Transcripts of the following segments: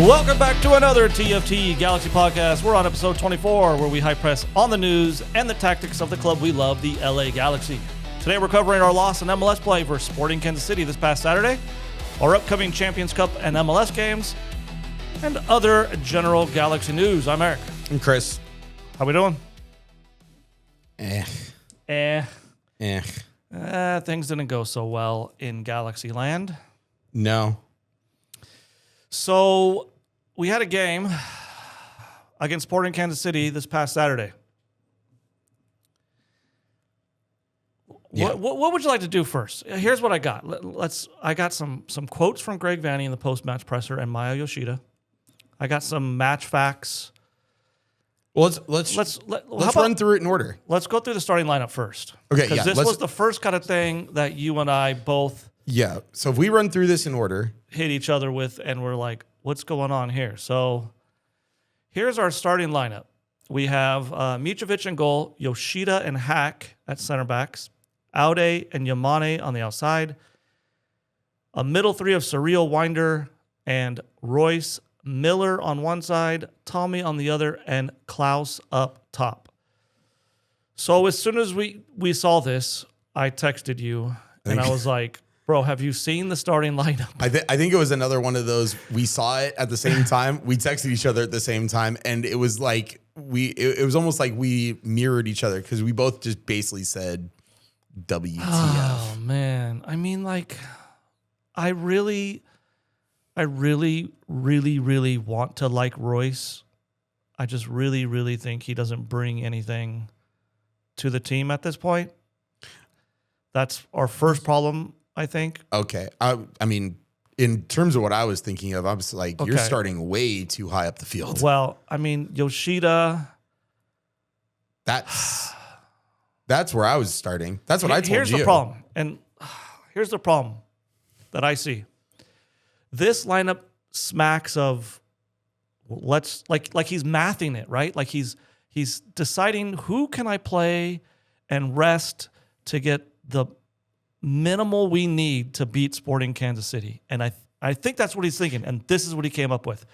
Welcome back to another TFT Galaxy podcast. We're on episode 24, where we high press on the news and the tactics of the club we love, the LA Galaxy. Today we're covering our loss in MLS play versus Sporting Kansas City this past Saturday, our upcoming Champions Cup and MLS games, and other general Galaxy news. I'm Eric. I'm Chris. How we doing? Things didn't go so well in Galaxy land. No. So we had a game against Sporting Kansas City this past Saturday. Yeah. What would you like to do first? Here's what I got. I got some quotes from Greg Vanney in the post-match presser and Maya Yoshida. I got some match facts. Well, let's run through it in order. Let's go through the starting lineup first. Okay, because this was the first kind of thing that you and I both So if we run through this in order, hit each other with, and we're like, what's going on here? So here's our starting lineup. We have Mitrovic in goal, Yoshida and Hack at center backs, Aude and Yamane on the outside, a middle three of Surreal, Winder, and Royce, Miller on one side, Tommy on the other, and Klaus up top. So as soon as we saw this, I texted you, and I was like, bro, have you seen the starting lineup? I think it was another one of those, we saw it at the same time, we texted each other at the same time, and it was like, it was almost like we mirrored each other, because we both just basically said, WTF. Oh, man. I mean, like, I really want to like Royce. I just really think he doesn't bring anything to the team at this point. That's our first problem, I think. Okay. I mean, in terms of what I was thinking of, I was like, You're starting way too high up the field. Well, I mean, Yoshida. That's where I was starting. That's what I told you. Here's the problem. And here's the problem that I see. This lineup smacks of like he's mathing it, right? Like he's deciding who can I play and rest to get the minimal we need to beat Sporting Kansas City. And I think that's what he's thinking, and this is what he came up with.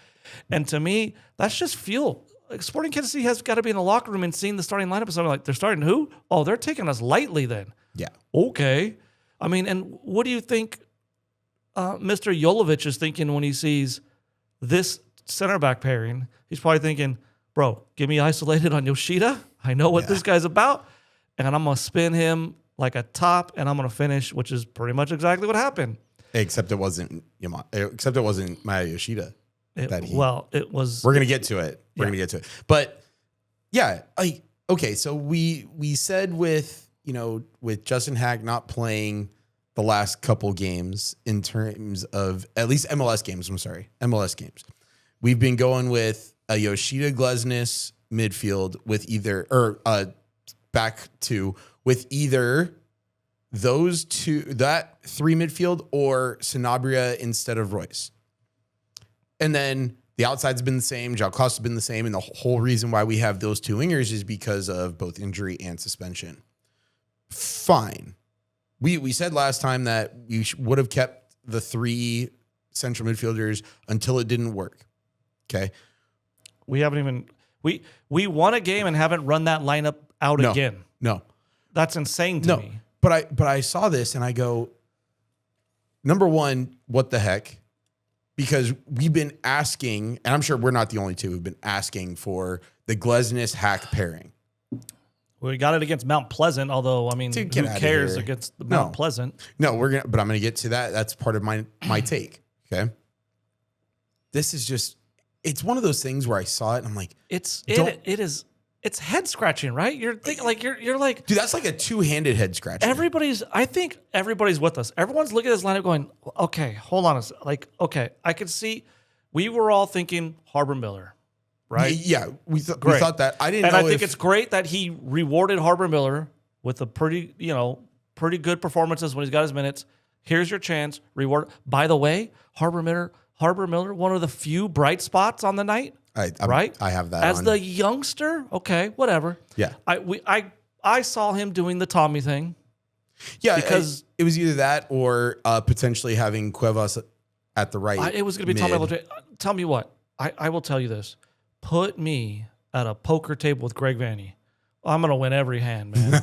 And to me, that's just fuel. Like Sporting Kansas City has got to be in the locker room and seeing the starting lineup, and so I'm like, they're starting who? Oh, they're taking us lightly then. Yeah. Okay. I mean, and what do you think Mr. Jolovich is thinking when he sees this center back pairing? He's probably thinking, bro, get me isolated on Yoshida. I know what this guy's about, and I'm going to spin him like a top, and I'm going to finish, which is pretty much exactly what happened. Except it wasn't Maya Yoshida. It was. We're gonna get to it. We're gonna get to it. But yeah, so we said with Justin Hack not playing the last couple games in terms of at least MLS games. MLS games. We've been going with a Yoshida Glesnes midfield with either with either those two, that three midfield, or Sanabria instead of Royce. And then the outside's been the same. João Costa's been the same. And the whole reason why we have those two wingers is because of both injury and suspension. Fine. We said last time that we would have kept the three central midfielders until it didn't work. Okay. We haven't even, we won a game and haven't run that lineup out again. No. That's insane to me. But I saw this and I go, number one, what the heck? Because we've been asking, and I'm sure we're not the only two who've been asking for the Glesnes Hack pairing. We got it against Mount Pleasant, although, I mean, who cares against the Mount Pleasant? No, but I'm going to get to that. That's part of my take. Okay. This is just, it's one of those things where I saw it and I'm like, it's head scratching, right? You're thinking you're like, dude, that's like a two-handed head scratch. I think everybody's with us. Everyone's looking at this lineup going, okay, hold on a second. Like, okay, I could see we were all thinking Harbor Miller, right? Yeah, we thought that. I didn't know. And I think it's great that he rewarded Harbor Miller with a pretty good performances when he's got his minutes. Here's your chance, reward. By the way, Harbor Miller, one of the few bright spots on the night. Right? I have that as the youngster. Okay, whatever. Yeah. I saw him doing the Tommy thing. Yeah, because it was either that or potentially having Cuevas at the right. It was going to be Tommy. Tell me what. I will tell you this. Put me at a poker table with Greg Vanney. I'm going to win every hand, man.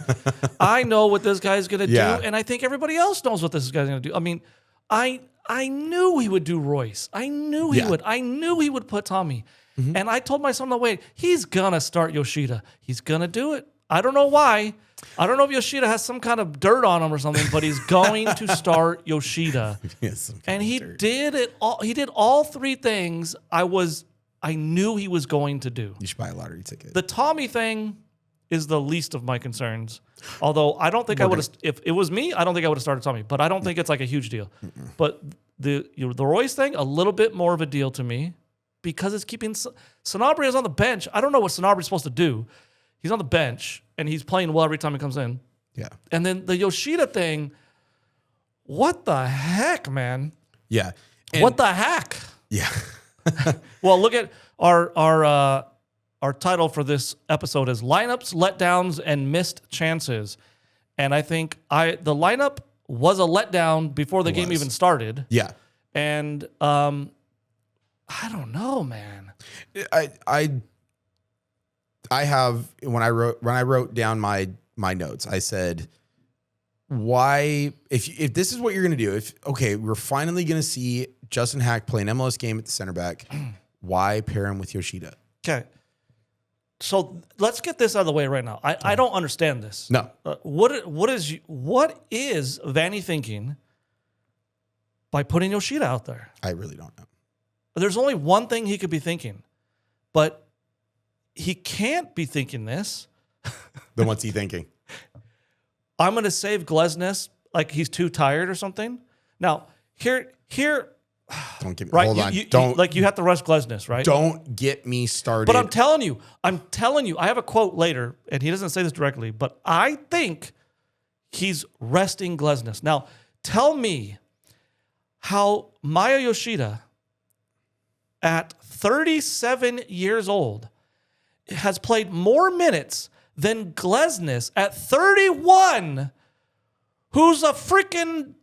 I know what this guy's going to do, and I think everybody else knows what this guy's going to do. I mean, I knew he would do Royce. I knew he would. I knew he would put Tommy. And I told my son, no, wait, he's going to start Yoshida. He's going to do it. I don't know why. I don't know if Yoshida has some kind of dirt on him or something, but he's going to start Yoshida. And he did it all. He did all three things I knew he was going to do. You should buy a lottery ticket. The Tommy thing is the least of my concerns. Although I don't think I would have, if it was me, I don't think I would have started Tommy, but I don't think it's like a huge deal. But the Royce thing, a little bit more of a deal to me because it's keeping Sanabria's on the bench. I don't know what Sanabria's supposed to do. He's on the bench and he's playing well every time he comes in. Yeah. And then the Yoshida thing, what the heck, man? Yeah. And what the heck? Yeah. Well, look at our title for this episode is Lineups, Letdowns, and Missed Chances. And I think the lineup was a letdown before the game even started. Yeah. And I don't know, man. I have when I wrote down my notes, I said, why if this is what you're gonna do, we're finally gonna see Justin Hack play an MLS game at the center back, why pair him with Yoshida? Okay. So let's get this out of the way right now. I don't understand this. No. What is Vanney thinking by putting Yoshida out there? I really don't know. There's only one thing he could be thinking, but he can't be thinking this. Then what's he thinking? I'm going to save Glesnes like he's too tired or something. Now, here. Don't get me. Right, hold on. You have to rush Glesnes, right? Don't get me started. But I'm telling you. I have a quote later, and he doesn't say this directly, but I think he's resting Glesnes. Now, tell me how Maya Yoshida, at 37 years old, has played more minutes than Glesnes at 31, who's a freaking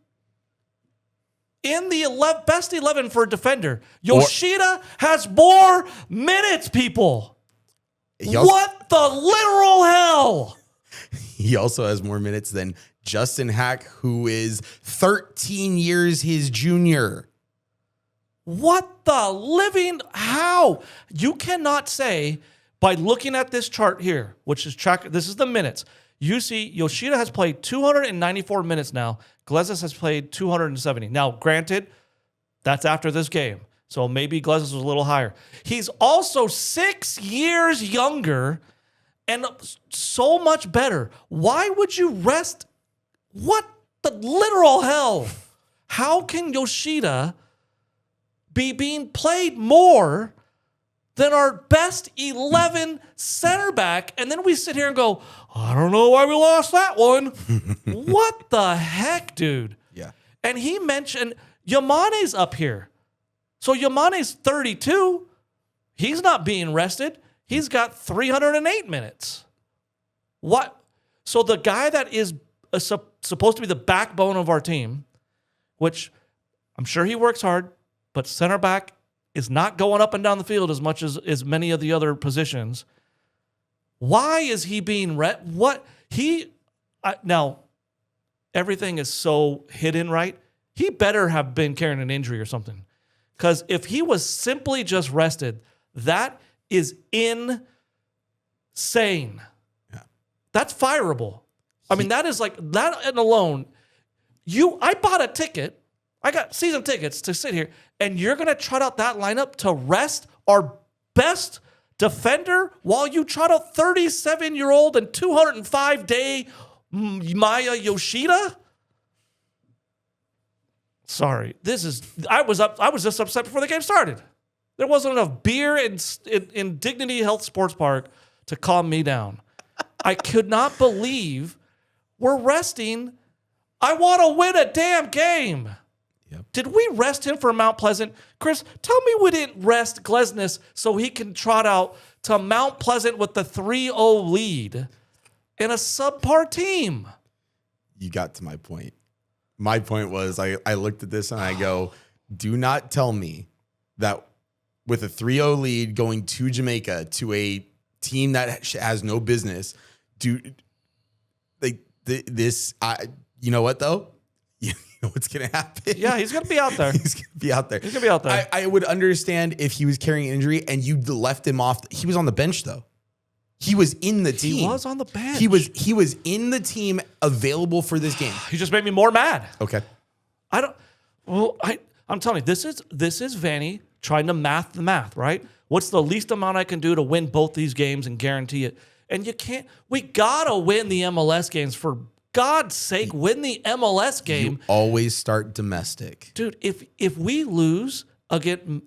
in the best 11 for a defender. Yoshida has more minutes, people. What the literal hell? He also has more minutes than Justin Hack, who is 13 years his junior. What the living? How? You cannot say by looking at this chart here, which is this is the minutes. You see Yoshida has played 294 minutes now. Glesnes has played 270. Now, granted, that's after this game. So maybe Glesnes was a little higher. He's also 6 years younger and so much better. Why would you rest? What the literal hell? How can Yoshida be being played more than our best 11 center back? And then we sit here and go, I don't know why we lost that one. What the heck, dude? Yeah. And he mentioned Yamane's up here. So Yamane's 32. He's not being rested. He's got 308 minutes. What? So the guy that is supposed to be the backbone of our team, which I'm sure he works hard, but center back is not going up and down the field as much as many of the other positions. Why is he being now, everything is so hidden, right? He better have been carrying an injury or something. Because if he was simply just rested, that is insane. Yeah. That's fireable. I mean, that is like, that alone, I bought a ticket. I got season tickets to sit here, and you're going to trot out that lineup to rest our best defender while you trot out 37-year-old and 205-day Maya Yoshida? Sorry. I was just upset before the game started. There wasn't enough beer in Dignity Health Sports Park to calm me down. I could not believe we're resting. I want to win a damn game. Yep. Did we rest him for Mount Pleasant? Chris, tell me we didn't rest Glesnes so he can trot out to Mount Pleasant with the 3-0 lead in a subpar team. You got to my point. My point was I looked at this and I go, do not tell me that with a 3-0 lead going to Jamaica to a team that has no business. Dude, like this, you know what though? You know what's going to happen? Yeah, he's going to be out there. He's going to be out there. He's going to be out there. I would understand if he was carrying an injury and you left him off. He was on the bench though. He was in the team. He was on the bench. He was in the team available for this game. He just made me more mad. Okay. I'm telling you, this is Vanny trying to math the math, right? What's the least amount I can do to win both these games and guarantee it? And you can't. We gotta win the MLS games, for God's sake. Win the MLS game. You always start domestic, dude. If we lose against,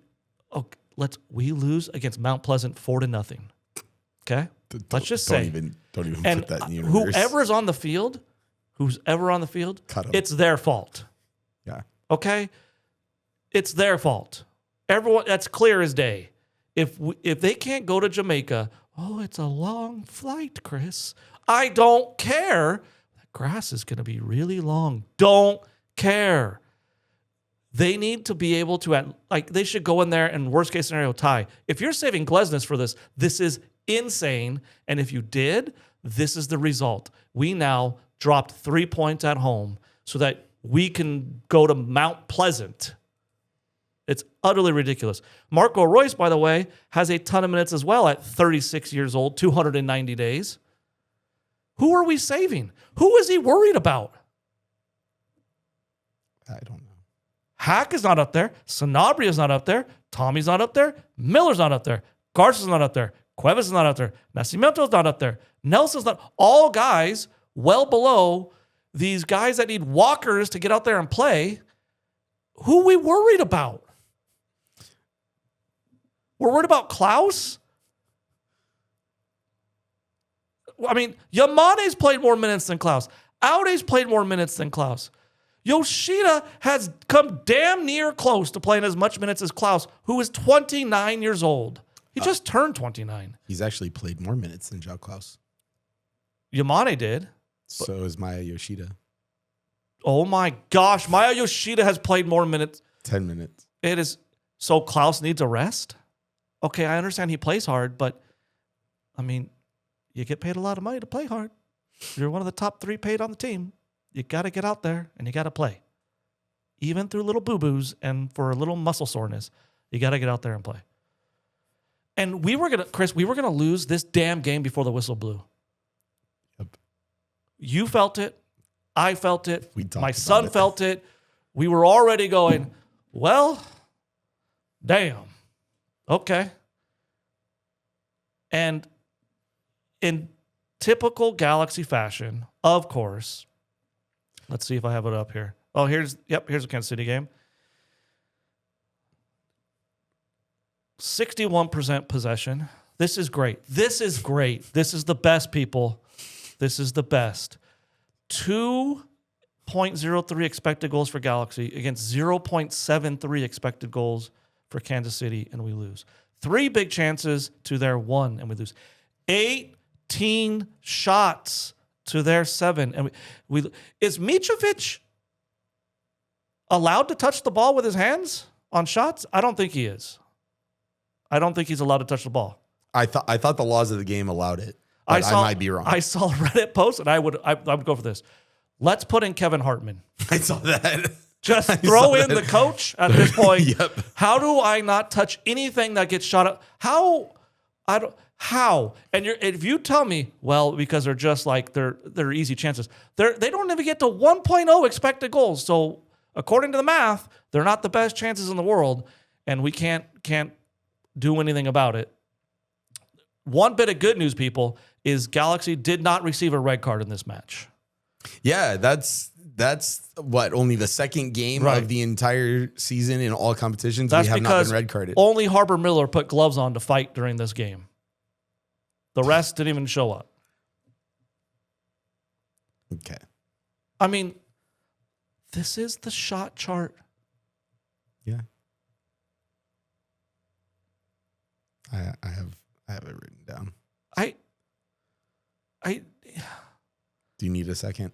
we lose against Mount Pleasant 4-0. Okay, let's just say. Don't even and put that in the universe. Whoever's on the field, it's their fault. Yeah. Okay, it's their fault. Everyone, that's clear as day. If they can't go to Jamaica, it's a long flight, Chris. I don't care. The grass is going to be really long. Don't care. They need to be able to, they should go in there and worst case scenario tie. If you're saving Glesnes for this is insane. And if you did, this is the result. We now dropped 3 points at home so that we can go to Mount Pleasant. It's utterly ridiculous. Marco Royce, by the way, has a ton of minutes as well at 36 years old, 290 days. Who are we saving? Who is he worried about? I don't know. Hack is not up there. Sanabria is not up there. Tommy's not up there. Miller's not up there. Garza's not up there. Cuevas is not up there. Nascimento's not up there. Nelson's not. All guys well below these guys that need walkers to get out there and play. Who are we worried about? We're worried about Klaus? I mean, Yamane's played more minutes than Klaus. Aude's played more minutes than Klaus. Yoshida has come damn near close to playing as much minutes as Klaus, who is 29 years old. He just turned 29. He's actually played more minutes than João Klaus. Yamane did. So is Maya Yoshida. Oh my gosh, Maya Yoshida has played more minutes. 10 minutes. It is. So Klaus needs a rest? Okay, I understand he plays hard, but I mean, you get paid a lot of money to play hard. You're one of the top 3 paid on the team. You got to get out there and you got to play. Even through little boo-boos and for a little muscle soreness, you got to get out there and play. And Chris, we were going to lose this damn game before the whistle blew. Yep. You felt it. I felt it. My son about it. felt it. We were already going, well, damn. Okay. And in typical Galaxy fashion, of course, let's see if I have it up here. Oh, here's a Kansas City game. 61% possession. This is great. This is great. This is the best, people. This is the best. 2.03 expected goals for Galaxy against 0.73 expected goals for Kansas City, and we lose. 3 big chances to their 1, and we lose. 18 shots to their 7, and we is Mitrovic allowed to touch the ball with his hands on shots? I don't think he is. I don't think he's allowed to touch the ball. I thought the laws of the game allowed it. But I might be wrong. I saw a Reddit post, and I would go for this. Let's put in Kevin Hartman. I saw that. Just throw in the coach at this point. Yep. How do I not touch anything that gets shot up? How? And if you tell me, well, because they're just like they're easy chances. They don't even get to 1.0 expected goals. So according to the math, they're not the best chances in the world, and we can't do anything about it. One bit of good news, people, is Galaxy did not receive a red card in this match. Yeah, that's what, only the second game of the entire season in all competitions. That's we have not been red carded. Only Harper Miller put gloves on to fight during this game. The rest didn't even show up. Okay. I mean, this is the shot chart. Yeah. I have it written down. Do you need a second?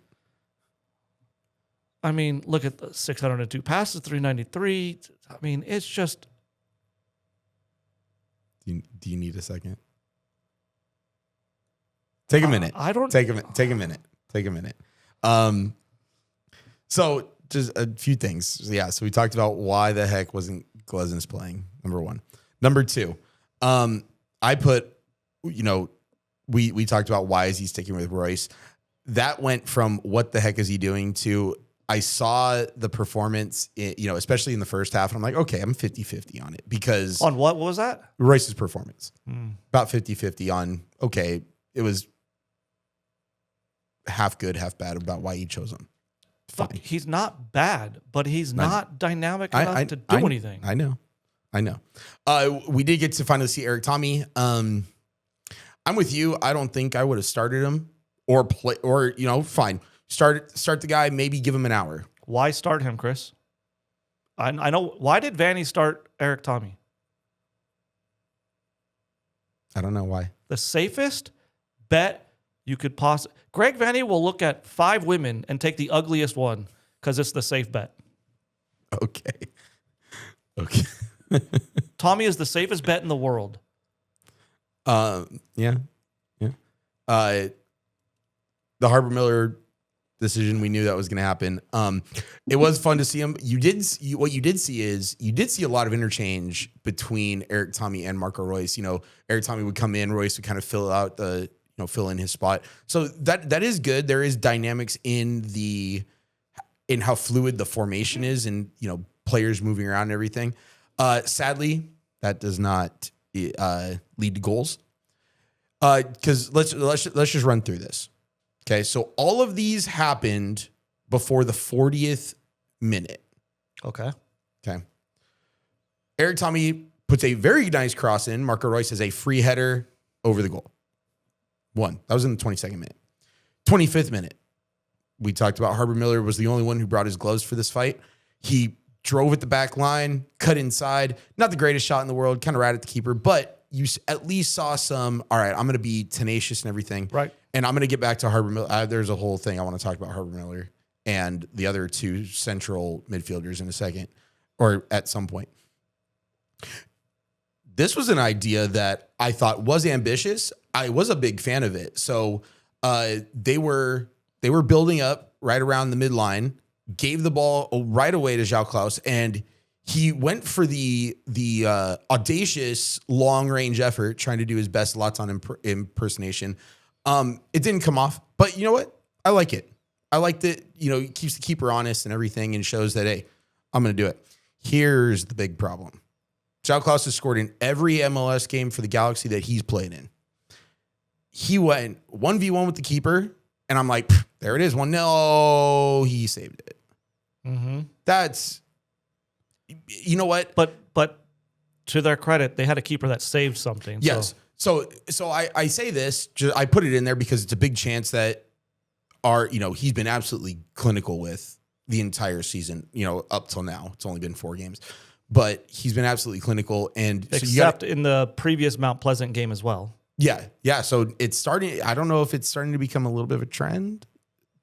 I mean, look at the 602 passes, 393. I mean, it's just Do you need a second? Take a minute. I don't take a minute. Take a minute. So just a few things. So we talked about why the heck wasn't Glesnes playing. Number one. Number two. I put, we talked about why is he sticking with Royce. That went from what the heck is he doing to I saw the performance, especially in the first half, and I'm like, okay, I'm 50-50 on it because on what was that? Royce's performance, about 50-50 on, okay, it was half good, half bad about why he chose him. Fine. Look, he's not bad, but he's not dynamic enough to do anything. I know. We did get to finally see Eric Tommy. I'm with you. I don't think I would have started him or fine. Start the guy, maybe give him an hour. Why start him, Chris? I know. Why did Vanny start Eric Tommy? I don't know why. The safest bet you could possibly. Greg Vanny will look at 5 women and take the ugliest one because it's the safe bet. Okay. Tommy is the safest bet in the world. Yeah. The Harbor Miller decision, we knew that was going to happen. It was fun to see him. What you did see a lot of interchange between Eric Tommy and Marco Royce. Eric Tommy would come in, Royce would kind of fill in his spot. So that is good. There is dynamics in how fluid the formation is, and players moving around and everything. Sadly, that does not lead to goals. Because let's just run through this. Okay, so all of these happened before the 40th minute. Okay. Eric Tommy puts a very nice cross in. Marco Royce has a free header over the goal. That was in the 22nd minute. 25th minute. We talked about Harbor Miller was the only one who brought his gloves for this fight. He drove at the back line, cut inside. Not the greatest shot in the world, kind of right at the keeper, but you at least saw some, all right, I'm going to be tenacious and everything. Right. And I'm going to get back to Harbor Miller. There's a whole thing I want to talk about Harbor Miller and the other 2 central midfielders in a second or at some point. This was an idea that I thought was ambitious. I was a big fan of it. So they were building up right around the midline, gave the ball right away to João Klaus, and he went for the audacious long-range effort, trying to do his best Letdown impersonation. It didn't come off, but you know what? I like it. I like that, he keeps the keeper honest and everything and shows that, hey, I'm going to do it. Here's the big problem. João Klaus has scored in every MLS game for the Galaxy that he's played in. He went 1v1 with the keeper, and I'm like, there it is, 1-0. He saved it. Mm-hmm. That's, you know what? But to their credit, they had a keeper that saved something. Yes. So I say this, I put it in there because it's a big chance that he's been absolutely clinical with the entire season, up till now. It's only been 4 games, but he's been absolutely clinical. And except in the previous Mount Pleasant game as well. Yeah. Yeah. So it's starting, I don't know if it's starting to become a little bit of a trend,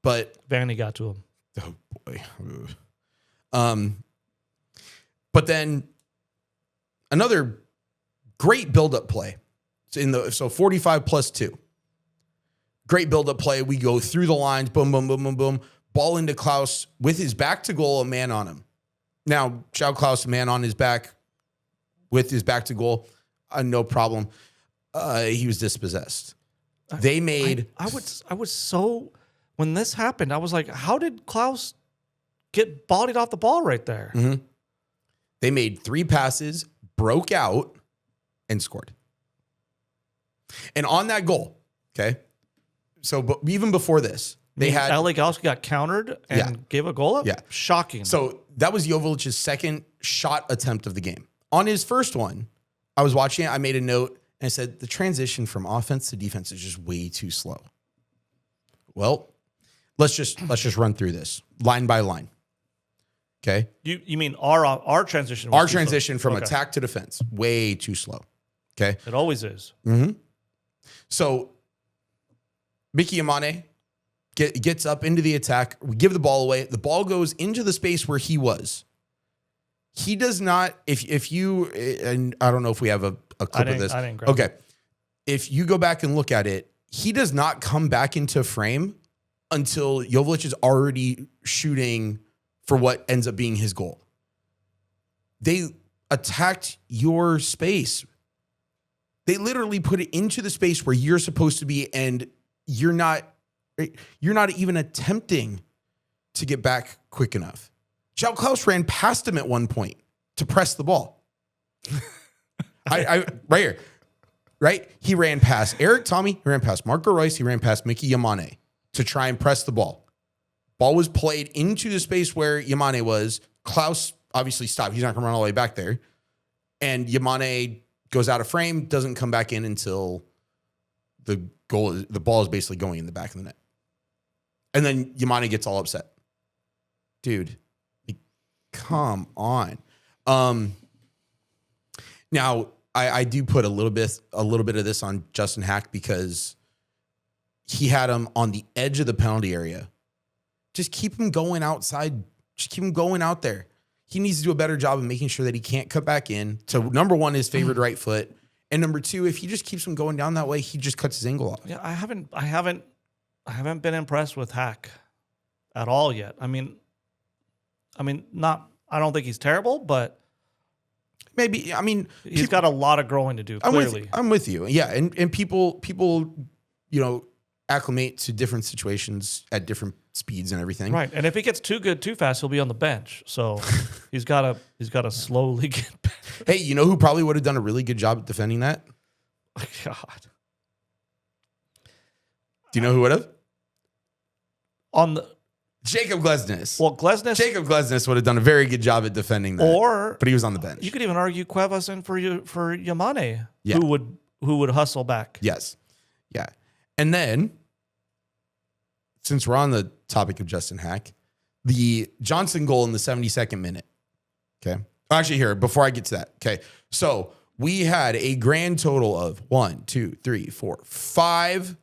but Vanny got to him. Oh boy. But then another great build-up play. So 45 plus 2. Great build-up play. We go through the lines, boom, boom, boom, boom, boom. Ball into Klaus with his back to goal, a man on him. Now, João Klaus, a man on his back with his back to goal, no problem. He was dispossessed. They made... I was so... When this happened, I was like, how did Klaus get bodied off the ball right there? Mm-hmm. They made 3 passes, broke out, and scored. And on that goal, okay, but even before this, they had... LA Galaxy got countered and gave a goal up? Yeah. Shocking. So that was Jovelic's second shot attempt of the game. On his first one, I was watching it, I made a note, and I said, the transition from offense to defense is just way too slow. Well, let's just run through this line by line. Okay. You mean our transition? Our transition from attack to defense, way too slow. Okay. It always is. Mm-hmm. So Mickey Amane gets up into the attack. We give the ball away. The ball goes into the space where he was. He does not, if you, and I don't know if we have a clip of this. I didn't grab it. If you go back and look at it, he does not come back into frame until Jovic is already shooting for what ends up being his goal. They attacked your space. They literally put it into the space where you're supposed to be, and you're not even attempting to get back quick enough. João Klaus ran past him at one point to press the ball. Right here. Right? He ran past Eric Tommy, he ran past Marco Reus, he ran past Mickey Yamane to try and press the ball. Ball was played into the space where Yamane was. Klaus obviously stopped. He's not going to run all the way back there. And Yamane goes out of frame, doesn't come back in until the ball is basically going in the back of the net. And then Yamane gets all upset. Dude, come on. Now, I do put a little bit of this on Justin Hack because he had him on the edge of the penalty area. Just keep him going outside. Just keep him going out there. He needs to do a better job of making sure that he can't cut back in to, number one, his favored right foot. And number two, if he just keeps him going down that way, he just cuts his angle off. Yeah, I haven't been impressed with Hack at all yet. I mean, I don't think he's terrible, but maybe, I mean, he's got a lot of growing to do, clearly. I'm with you. Yeah. And people, acclimate to different situations at different speeds and everything. Right. And if he gets too good too fast, he'll be on the bench. So he's got to slowly get better. Hey, you know who probably would have done a really good job at defending that? God. Do you know who would have? On the Jacob Glesnes. Well, Jacob Glesnes would have done a very good job at defending that. But he was on the bench. You could even argue Cuevas in for Yamane, yeah. who would hustle back. Yes. Yeah. And then, since we're on the topic of Justin Hack, the Johnson goal in the 72nd minute. Okay. Actually, here, before I get to that. Okay. So we had a grand total of 5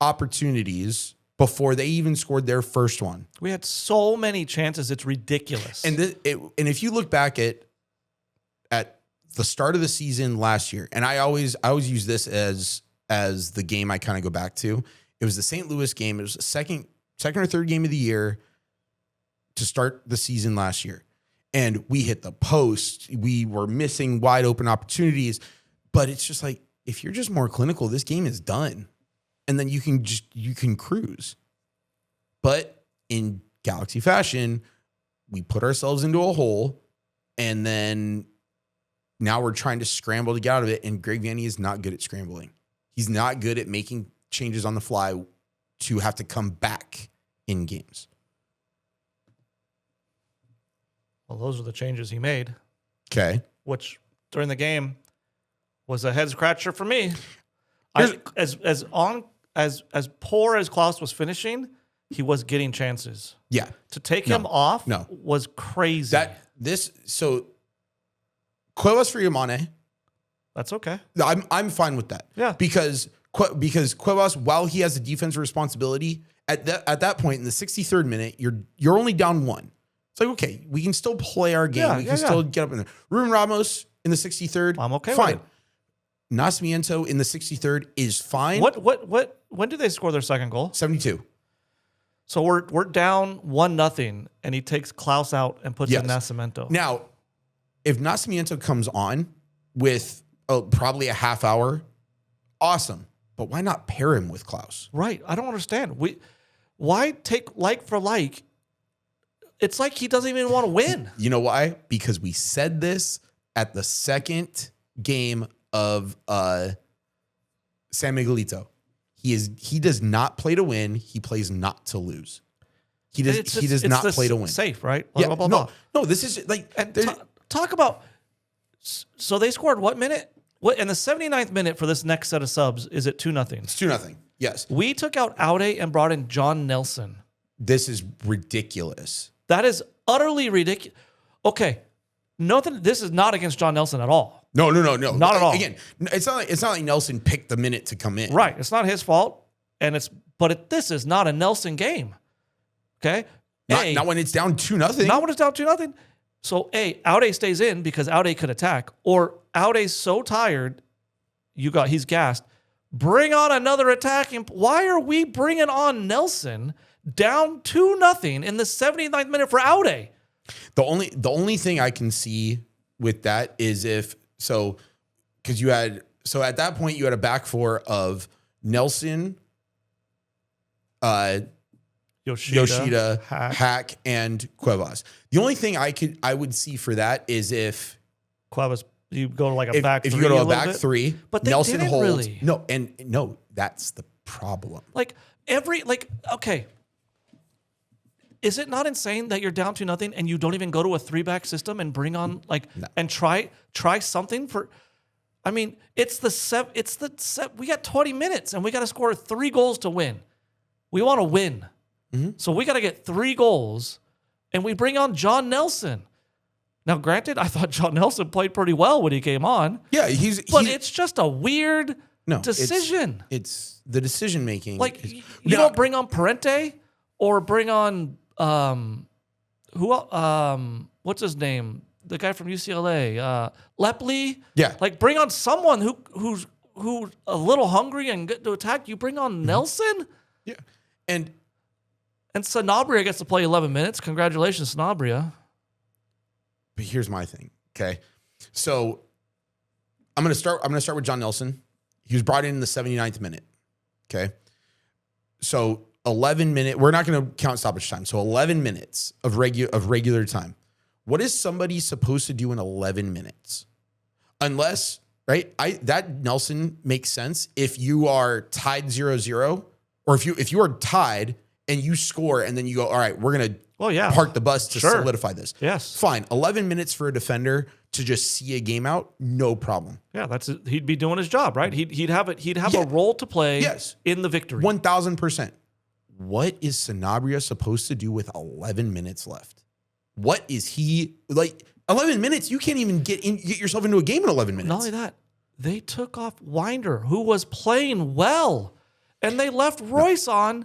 opportunities before they even scored their first one. We had so many chances. It's ridiculous. And if you look back at the start of the season last year, and I always use this as the game I kind of go back to. It was the St. Louis game. It was the second or third game of the year to start the season last year. And we hit the post. We were missing wide open opportunities. But it's just like, if you're just more clinical, this game is done. And then you can cruise. But in Galaxy fashion, we put ourselves into a hole, and then now we're trying to scramble to get out of it. And Greg Vanney is not good at scrambling. He's not good at making changes on the fly to have to come back in games. Well, those are the changes he made. Okay. Which during the game was a head scratcher for me. As poor as Klaus was finishing, he was getting chances. Yeah. To take him off was crazy. So Cuevas for Yamane. That's okay. I'm fine with that. Yeah. Because Cuevas, while he has a defensive responsibility, at that point in the 63rd minute, you're only down one. It's like, okay, we can still play our game. We can still get up in there. Ruben Ramos in the 63rd. I'm okay fine. with it. Nascimento in the 63rd is fine. When did they score their second goal? 72. So we're down 1-0, and he takes Klaus out and puts in Nascimento. Now, if Nascimento comes on with probably a half hour, awesome. But why not pair him with Klaus? Right. I don't understand. Why take like for like? It's like he doesn't even want to win. You know why? Because we said this at the second game of San Miguelito. He does not play to win. He plays not to lose. He does not play to win. Safe, right? Blah, blah, blah. No, this is like talk about. So they scored what minute? What in the 79th minute for this next set of subs? Is it 2-0? It's 2-0. Yes. We took out Aude and brought in John Nelson. This is ridiculous. That is utterly ridiculous. Okay, nothing. This is not against John Nelson at all. No. Not at all. Again, it's not like Nelson picked the minute to come in. Right. It's not his fault, this is not a Nelson game. Okay. Not when it's down 2-0. Not when it's down 2-0. So Aude stays in because Aude could attack, or Aude's so tired, he's gassed. Bring on another attacking. Why are we bringing on Nelson down 2-0 in the 79th minute for Aude? The only thing I can see with that is because at that point you had a back four of Nelson, Yoshida, Hack, and Cuevas. The only thing I would see for that is if Cuevas, you go to like a back three. If you go to a back three, but they Nelson didn't holds. really. No, that's the problem. Okay. Is it not insane that you're down 2-0 and you don't even go to a 3-back system and bring on and try something for? I mean, it's the we got 20 minutes and we got to score 3 goals to win. We want to win. Mm-hmm. So we got to get 3 goals and we bring on John Nelson. Now, granted, I thought John Nelson played pretty well when he came on. Yeah, but it's just a weird decision. It's the decision making. You don't bring on Parente or bring on what's his name? The guy from UCLA, Lepley. Yeah, bring on someone who's a little hungry and get to attack. You bring on Nelson. Yeah, and Sanabria gets to play 11 minutes. Congratulations, Sanabria. But here's my thing. Okay, so I'm gonna start with John Nelson. He was brought in the 79th minute. Okay, so 11 minutes. We're not going to count stoppage time. So 11 minutes of regular time. What is somebody supposed to do in 11 minutes? Unless, right? That Nelson makes sense if you are tied 0-0, or if you are tied and you score and then you go, all right, we're going to park the bus to solidify this. Yes. Fine. 11 minutes for a defender to just see a game out, no problem. Yeah, he'd be doing his job, right? He'd have a role to play in the victory. 1,000%. What is Sanabria supposed to do with 11 minutes left? What is he 11 minutes? You can't even get yourself into a game in 11 minutes. Not only that, they took off Winder, who was playing well, and they left Royce on.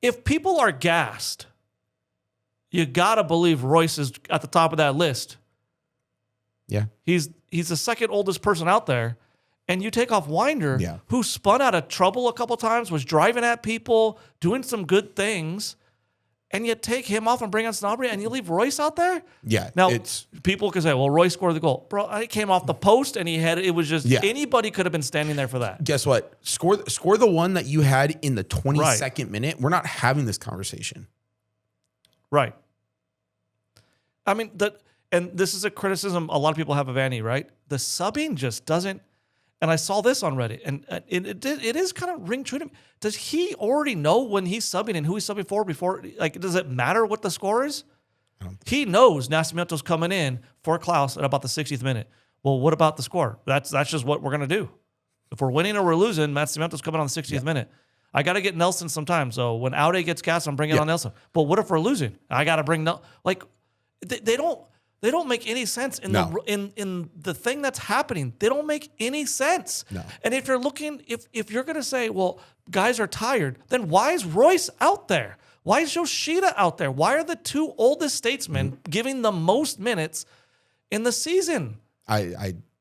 If people are gassed, you gotta believe Royce is at the top of that list. Yeah, he's the second oldest person out there. And you take off Winder, who spun out of trouble a couple times, was driving at people, doing some good things, and you take him off and bring on Sanabria, and you leave Royce out there? Yeah. Now, people can say, well, Royce scored the goal. Bro, it came off the post, and it was just, anybody could have been standing there for that. Guess what? Score the one that you had in the 22nd minute. We're not having this conversation. Right. I mean, and this is a criticism a lot of people have of Annie, right? The subbing just doesn't. And I saw this on Reddit, and it is kind of ring true to me. Does he already know when he's subbing and who he's subbing for before? Does it matter what the score is? He knows Nascimento's coming in for Klaus at about the 60th minute. Well, what about the score? That's just what we're going to do. If we're winning or we're losing, Nascimento's coming on the 60th minute. I got to get Nelson sometime. So when Aude gets gas, I'm bringing on Nelson. But what if we're losing? I got to bring They don't make any sense in the thing that's happening. They don't make any sense. No. And if you're looking, if you're gonna say, well, guys are tired, then why is Royce out there? Why is Yoshida out there? Why are the 2 oldest statesmen giving the most minutes in the season? It's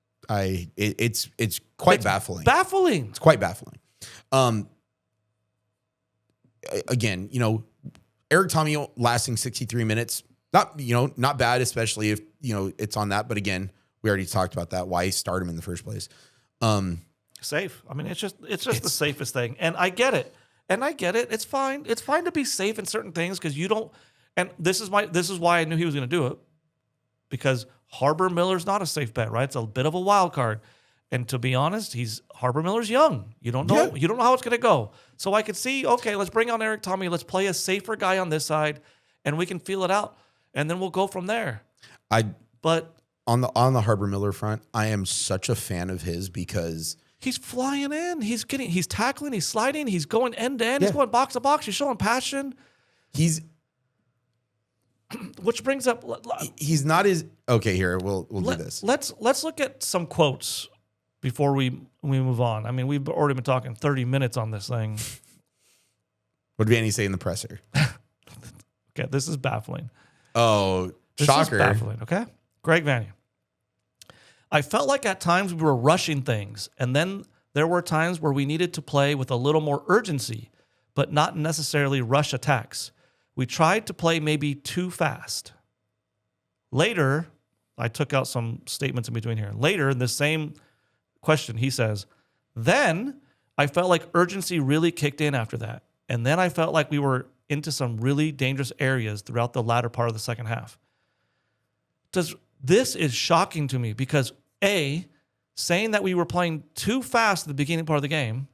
quite baffling. Baffling. It's quite baffling. Again, Eric Tommy lasting 63 minutes. Not bad, especially if, it's on that. But again, we already talked about that, why he started him in the first place. Safe. I mean, it's just the safest thing. And I get it. It's fine. It's fine to be safe in certain things because you don't. And this is why I knew he was going to do it, because Harbor Miller's not a safe bet, right? It's a bit of a wild card. And to be honest, Harbor Miller's young. You don't know. You don't know how it's going to go. So I could see, okay, let's bring on Eric Tommy. Let's play a safer guy on this side, and we can feel it out. And then we'll go from there. But on the Harbor Miller front, I am such a fan of his because he's flying in. He's tackling. He's sliding. He's going end to end. He's going box to box. He's showing passion. Which brings up. He's not as okay. Here we'll do this. Let's look at some quotes before we move on. I mean, we've already been talking 30 minutes on this thing. What did Annie say in the presser? Okay, this is baffling. Oh, This shocker. is baffling, okay? Greg Vanny. I felt like at times we were rushing things, and then there were times where we needed to play with a little more urgency, but not necessarily rush attacks. We tried to play maybe too fast. Later, I took out some statements in between here. Later, in the same question, he says, then I felt like urgency really kicked in after that. And then I felt like we were into some really dangerous areas throughout the latter part of the second half. This is shocking to me because A, saying that we were playing too fast at the beginning part of the game,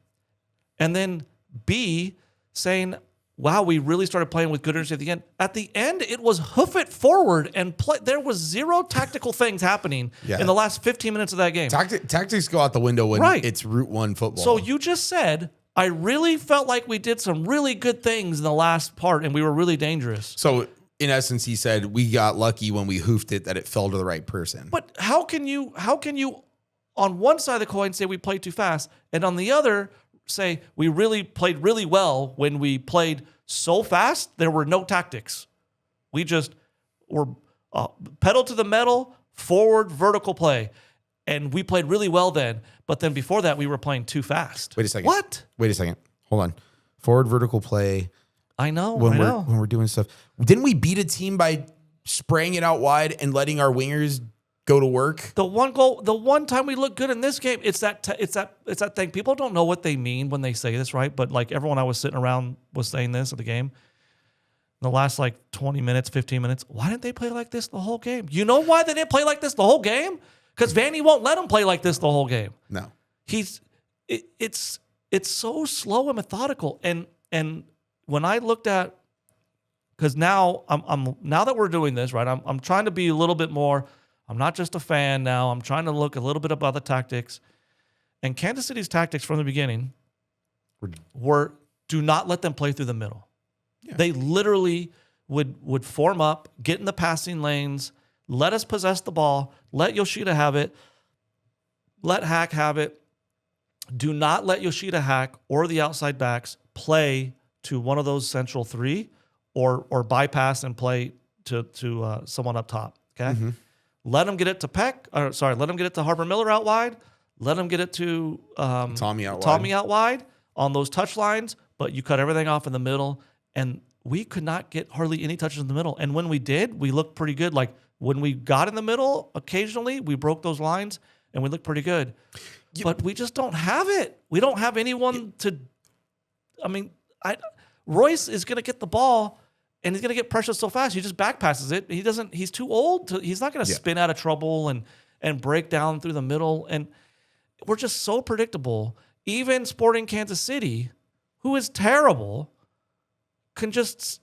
and then B, saying, wow, we really started playing with good urgency at the end. At the end, it was hoof it forward and play. There was zero tactical things happening in the last 15 minutes of that game. Tactics go out the window when it's Route 1 football. So you just said, I really felt like we did some really good things in the last part and we were really dangerous. So in essence, he said, we got lucky when we hoofed it that it fell to the right person. But how can you on one side of the coin say we played too fast and on the other say we really played really well when we played so fast there were no tactics? We just were pedal to the metal, forward, vertical play. And we played really well then. But then before that, we were playing too fast. Wait a second. What? Wait a second. Hold on. Forward vertical play. I know. When we're doing stuff. Didn't we beat a team by spraying it out wide and letting our wingers go to work? The one time we looked good in this game, it's that thing. People don't know what they mean when they say this, right? But like everyone I was sitting around was saying this at the game. The last like 20 minutes, 15 minutes. Why didn't they play like this the whole game? You know why they didn't play like this the whole game? Because Vanny won't let him play like this the whole game. No. It's so slow and methodical. And when I looked at, because now now that we're doing this, right, I'm trying to be a little bit more, I'm not just a fan now. I'm trying to look a little bit about the tactics. And Kansas City's tactics from the beginning were do not let them play through the middle. Yeah. They literally would form up, get in the passing lanes, let us possess the ball, let Yoshida have it, let Hack have it. Do not let Yoshida, Hack, or the outside backs play to one of those central three or bypass and play to someone up top, okay? Mm-hmm. Let them get it to let them get it to Harper Miller out wide. Let them get it to Tommy out wide on those touch lines, but you cut everything off in the middle, and we could not get hardly any touches in the middle. And when we did, we looked pretty good. Like, when we got in the middle, occasionally we broke those lines and we looked pretty good. But we just don't have it. We don't have anyone to. I mean, Royce is going to get the ball and he's going to get pressured so fast. He just back passes it. He doesn't. He's too old. He's not going to spin out of trouble and break down through the middle. And we're just so predictable. Even Sporting Kansas City, who is terrible, can just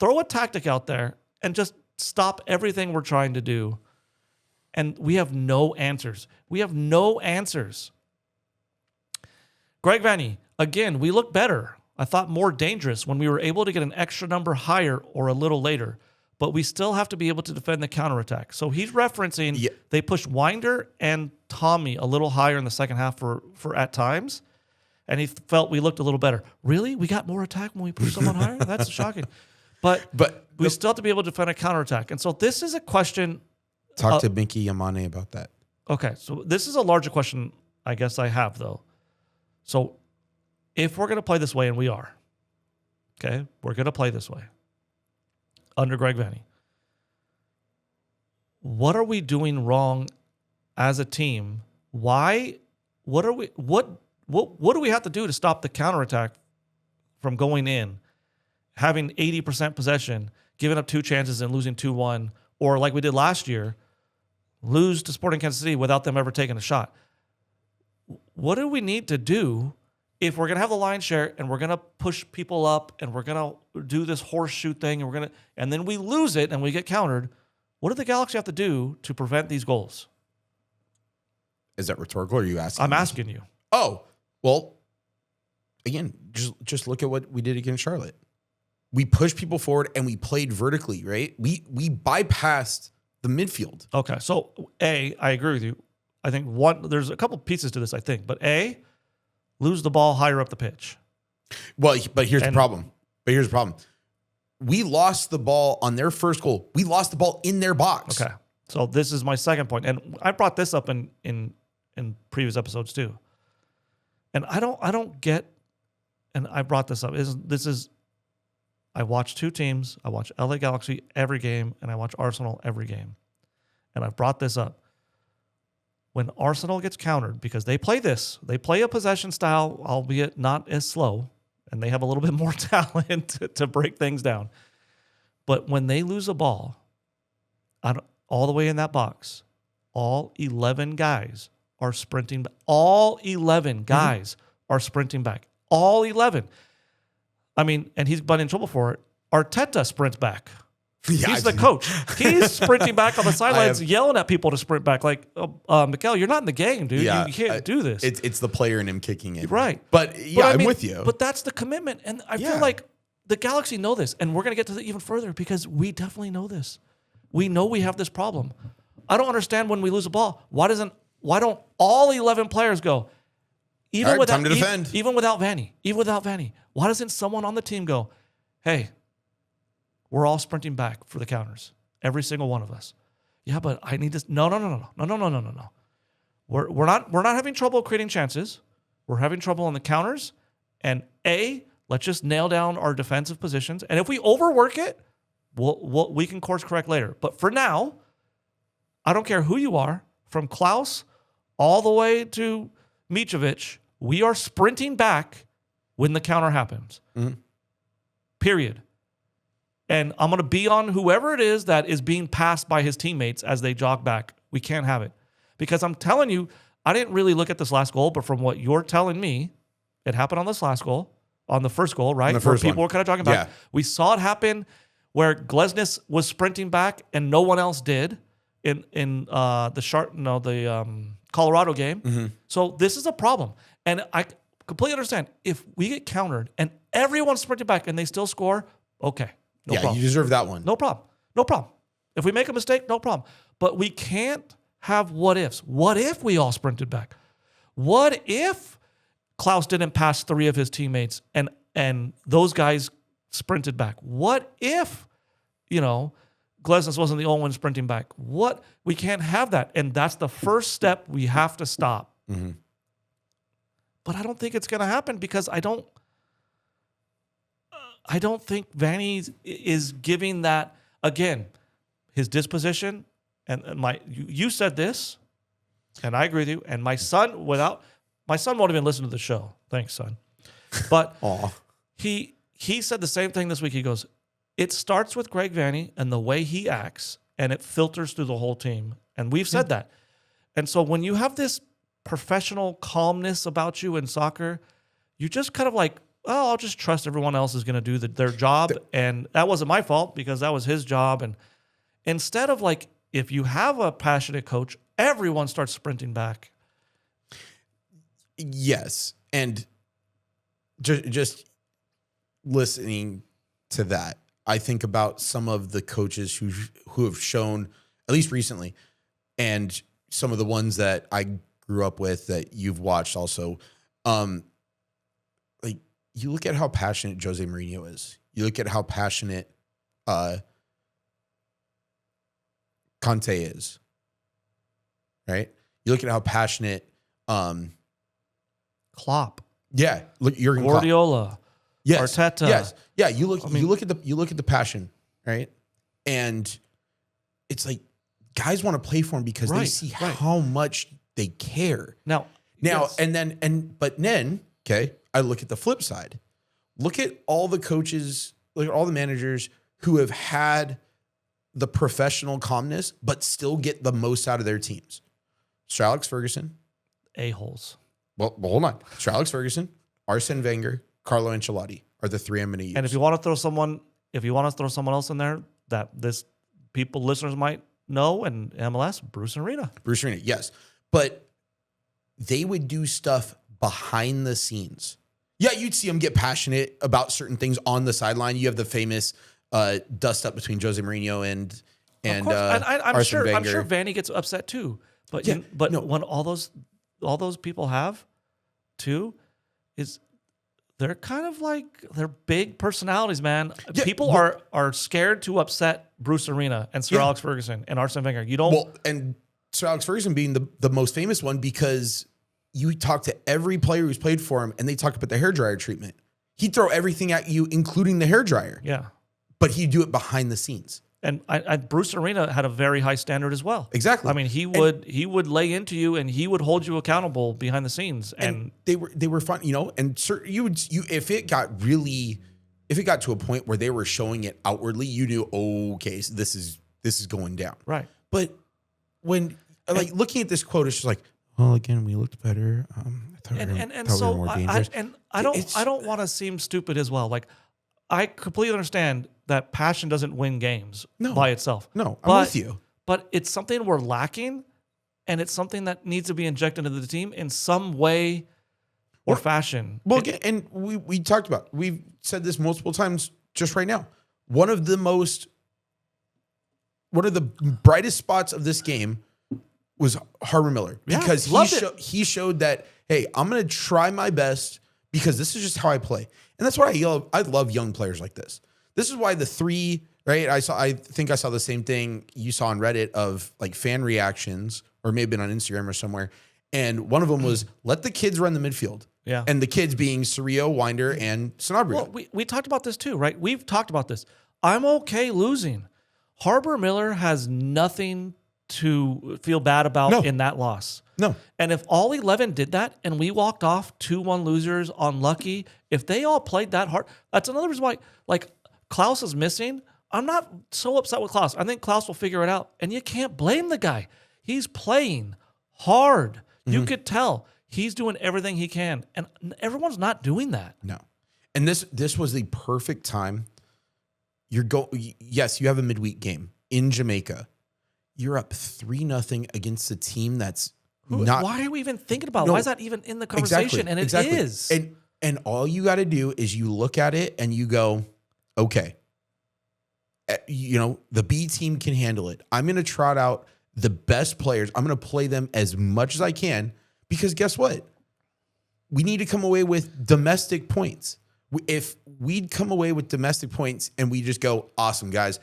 throw a tactic out there and just stop everything we're trying to do. And we have no answers. We have no answers. Greg Vanny, again, we look better. I thought more dangerous when we were able to get an extra number higher or a little later. But we still have to be able to defend the counterattack. So he's referencing they pushed Winder and Tommy a little higher in the second half for at times. And he felt we looked a little better. Really? We got more attack when we pushed someone higher? That's shocking. But we still have to be able to defend a counterattack. And so this is a question. Talk to Binky Yamane about that. Okay, so this is a larger question I guess I have, though. So if we're going to play this way, and we are, okay, we're going to play this way under Greg Vanny, what are we doing wrong as a team? Why? What do we have to do to stop the counterattack from going in, having 80% possession, giving up 2 chances and losing 2-1, or like we did last year, lose to Sporting Kansas City without them ever taking a shot? What do we need to do if we're going to have the line share and we're going to push people up and we're going to do this horseshoe thing and then we lose it and we get countered? What do the Galaxy have to do to prevent these goals? Is that rhetorical or are you asking? I'm asking you. Oh, well, again, just look at what we did against Charlotte. We pushed people forward and we played vertically, right? We bypassed the midfield. Okay, so I agree with you. I think there's a couple pieces to this, I think. But lose the ball higher up the pitch. Well, but here's the problem. we lost the ball on their first goal. We lost the ball in their box. Okay. So this is my second point. And I brought this up in previous episodes too. And I don't get, and I brought this up, I watch two teams. I watch LA Galaxy every game, and I watch Arsenal every game. And I've brought this up. When Arsenal gets countered, because they play a possession style, albeit not as slow, and they have a little bit more talent to break things down. But when they lose a ball, all the way in that box, all 11 guys are sprinting back. All 11 guys are sprinting back. All 11. I mean, and he's been in trouble for it. Arteta sprints back. Yeah, he's the coach. He's sprinting back on the sidelines, yelling at people to sprint back. Like, Mikel, you're not in the game, dude. Yeah, you can't do this. It's the player in him kicking it. Right. But yeah, I'm with you. But that's the commitment. And I feel like the Galaxy know this. And we're going to get to it even further because we definitely know this. We know we have this problem. I don't understand when we lose a ball. Why don't all 11 players go, even without, time to defend. Even without Vanny, why doesn't someone on the team go, hey, we're all sprinting back for the counters, every single one of us. Yeah, but I need this. No. We're not having trouble creating chances. We're having trouble on the counters. And let's just nail down our defensive positions. And if we overwork it, we can course correct later. But for now, I don't care who you are, from Klaus all the way to Mitrovic, we are sprinting back when the counter happens. Period. And I'm going to be on whoever it is that is being passed by his teammates as they jog back. We can't have it. Because I'm telling you, I didn't really look at this last goal, but from what you're telling me, it happened on this last goal, on the first goal, right? Where people were kind of jogging back. Yeah. We saw it happen where Glesnes was sprinting back and no one else did in the Colorado game. So this is a problem. And I completely understand. If we get countered and everyone's sprinting back and they still score, okay. No problem. You deserve that one. No problem. If we make a mistake, no problem. But we can't have what ifs. What if we all sprinted back? What if Klaus didn't pass 3 of his teammates and those guys sprinted back? What if, Glesnes wasn't the only one sprinting back? We can't have that. And that's the first step we have to stop. But I don't think it's going to happen because I don't think Vanny is giving that, again, his disposition. And you said this, and I agree with you. And my son won't even listen to the show. Thanks, son. But he said the same thing this week. He goes, it starts with Greg Vanny and the way he acts, and it filters through the whole team. And we've said that. And so when you have this professional calmness about you in soccer, you just kind of like, oh, I'll just trust everyone else is going to do their job. And that wasn't my fault because that was his job. And instead of like, if you have a passionate coach, everyone starts sprinting back. Yes. And just listening to that, I think about some of the coaches who have shown, at least recently, and some of the ones that I grew up with that you've watched also, you look at how passionate Jose Mourinho is. You look at how passionate Conte is, right? You look at how passionate Klopp. Yeah, look, Jurgen Guardiola. Klopp. Yes, Arteta. Yes, yeah. You look at the passion, right? And it's like guys want to play for him because they see how much they care. Now, yes. But then, okay. I look at the flip side. Look at all the coaches, look at all the managers who have had the professional calmness, but still get the most out of their teams. Sir Alex Ferguson. A-holes. Well, hold on. Sir Alex Ferguson, Arsene Wenger, Carlo Ancelotti are the 3 I'm going to use. And if you want to throw someone else in there that listeners might know in MLS, Bruce Arena. Bruce Arena, yes. But they would do stuff behind the scenes. Yeah, you'd see them get passionate about certain things on the sideline. You have the famous dust up between Jose Mourinho and I'm Arsene Wenger. I'm sure Vanny gets upset too. But when all those people have too is they're kind of like they're big personalities, man. Yeah, People are scared to upset Bruce Arena and Sir Alex Ferguson and Arsene Wenger. You don't. Well, and Sir Alex Ferguson being the most famous one because you talk to every player who's played for him and they talk about the hairdryer treatment. He'd throw everything at you, including the hairdryer. Yeah. But he'd do it behind the scenes. And Bruce Arena had a very high standard as well. Exactly. I mean, he would lay into you and he would hold you accountable behind the scenes. And they were fun, you know. And if it got to a point where they were showing it outwardly, you knew, okay, so this is going down. Right. But when looking at this quote, it's just like, well, again, we looked better. I thought we were more dangerous. I don't want to seem stupid as well. Like, I completely understand that passion doesn't win games by itself. No, I'm with you. But it's something we're lacking, and it's something that needs to be injected into the team in some way or fashion. Well, again, and we talked about, we've said this multiple times just right now. One of the brightest spots of this game was Harbor Miller because he showed that, hey, I'm going to try my best because this is just how I play. And that's what I love young players like this. This is why the three, right? I think I saw the same thing you saw on Reddit of like fan reactions or maybe on Instagram or somewhere. And one of them was, let the kids run the midfield. Yeah. And the kids being Cerrillo, Winder, and Sanabria. Well, we talked about this too, right? We've talked about this. I'm okay losing. Harbor Miller has nothing to feel bad about in that loss. No. And if all 11 did that and we walked off 2-1 losers unlucky, if they all played that hard, that's another reason why, like, Klaus is missing. I'm not so upset with Klaus. I think Klaus will figure it out. And you can't blame the guy. He's playing hard. You could tell he's doing everything he can. And everyone's not doing that. No. And this was the perfect time. Yes, you have a midweek game in Jamaica. You're up 3-0 against a team that's not. Why are we even thinking about it? Why is that even in the conversation? And it is. And all you got to do is you look at it and you go, okay, you know, the B team can handle it. I'm going to trot out the best players. I'm going to play them as much as I can because guess what? We need to come away with domestic points. If we'd come away with domestic points and we just go, awesome, guys,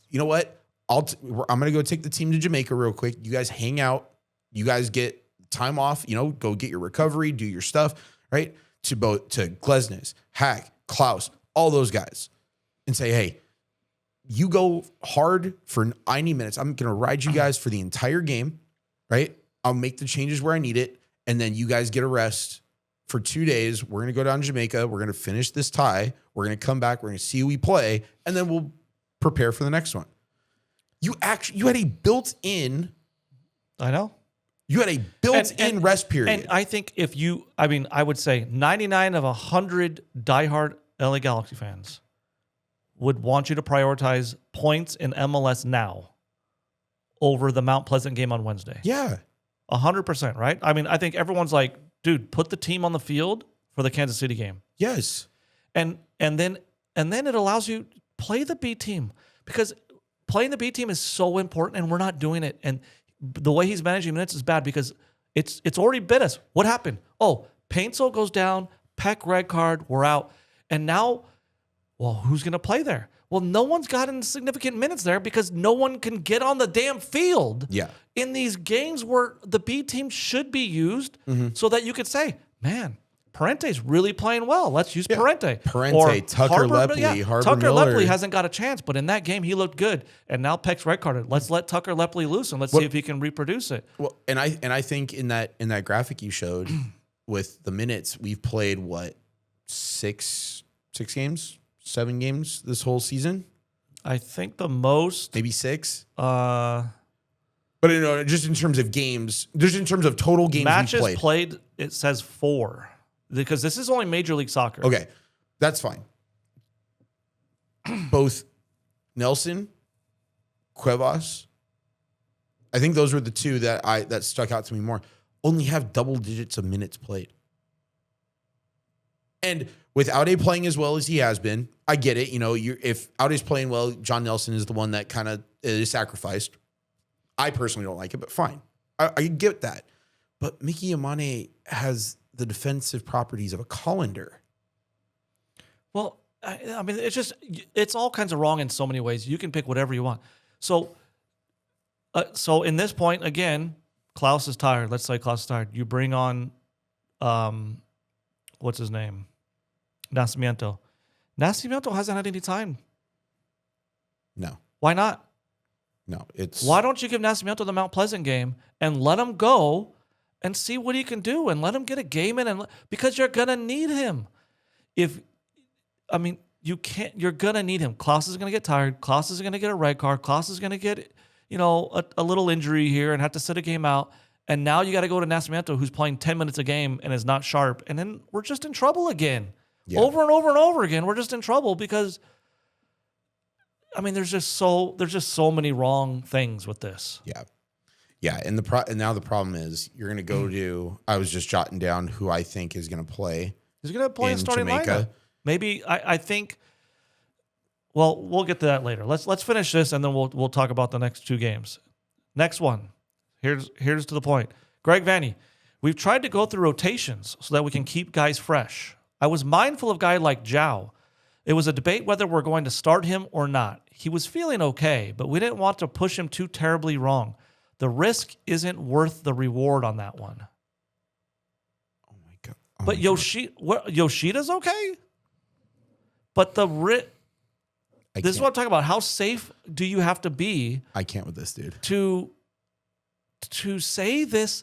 you know what? I'm going to go take the team to Jamaica real quick. You guys hang out. You guys get time off, you know, go get your recovery, do your stuff, right? To Glesnes, Hack, Klaus, all those guys and say, hey, you go hard for 90 minutes. I'm going to ride you guys for the entire game, right? I'll make the changes where I need it. And then you guys get a rest for 2 days. We're going to go down to Jamaica. We're going to finish this tie. We're going to come back. We're going to see who we play. And then we'll prepare for the next one. You had a built-in. I know. You had a built-in rest period. And I think I would say 99 of 100 diehard LA Galaxy fans would want you to prioritize points in MLS now over the Mount Pleasant game on Wednesday. Yeah. 100%, right? I mean, I think everyone's like, dude, put the team on the field for the Kansas City game. Yes. And then it allows you to play the B team because playing the B team is so important and we're not doing it. And the way he's managing minutes is bad because it's already bit us. What happened? Oh, Paintsel goes down, Peck red card, we're out. And now, well, who's going to play there? Well, no one's gotten significant minutes there because no one can get on the damn field in these games where the B team should be used so that you could say, man, Parente's really playing well. Let's use Parente. Parente, Tucker Lepley, Harbor Miller. Lepley hasn't got a chance, but in that game he looked good. And now Peck's red carded. Let's let Tucker Lepley loose and let's see if he can reproduce it. Well, and I think in that graphic you showed with the minutes, we've played what, six games, 7 games this whole season. I think the most, maybe 6. But you know, just in terms of games, just in terms of total games matches played, it says 4. Because this is only Major League Soccer. Okay, that's fine. Both Nelson, Cuevas, I think those were the two that stuck out to me more. Only have double digits of minutes played. And with Aude playing as well as he has been, I get it. You know, if Aude's playing well, John Nelson is the one that kind of is sacrificed. I personally don't like it, but fine. I get that. But Mickey Amane has the defensive properties of a colander. Well, I mean, it's all kinds of wrong in so many ways. You can pick whatever you want. So in this point, again, Klaus is tired. Let's say Klaus is tired. You bring on, what's his name? Nascimento. Nascimento hasn't had any time. No. Why not? No. Why don't you give Nascimento the Mount Pleasant game and let him go and see what he can do and let him get a game in because you're gonna need him. You can't. You're gonna need him. Klaus is gonna get tired. Klaus is gonna get a red card. Klaus is gonna get, a little injury here and have to sit a game out. And now you got to go to Nascimento, who's playing 10 minutes a game and is not sharp. And then we're just in trouble again, over and over and over again. We're just in trouble because, there's just so many wrong things with this. Yeah, yeah. And now the problem is you're gonna go to. I was just jotting down who I think is gonna play. He's gonna play in starting Jamaica. lineup. Maybe I think. Well, we'll get to that later. Let's finish this and then we'll talk about the next two games. Next one. Here's to the point. Greg Vanny, we've tried to go through rotations so that we can keep guys fresh. I was mindful of a guy like Zhao. It was a debate whether we're going to start him or not. He was feeling okay, but we didn't want to push him too terribly wrong. The risk isn't worth the reward on that one. Oh my God. But Yoshida's okay? But this is what I'm talking about. How safe do you have to be? I can't with this dude. To say this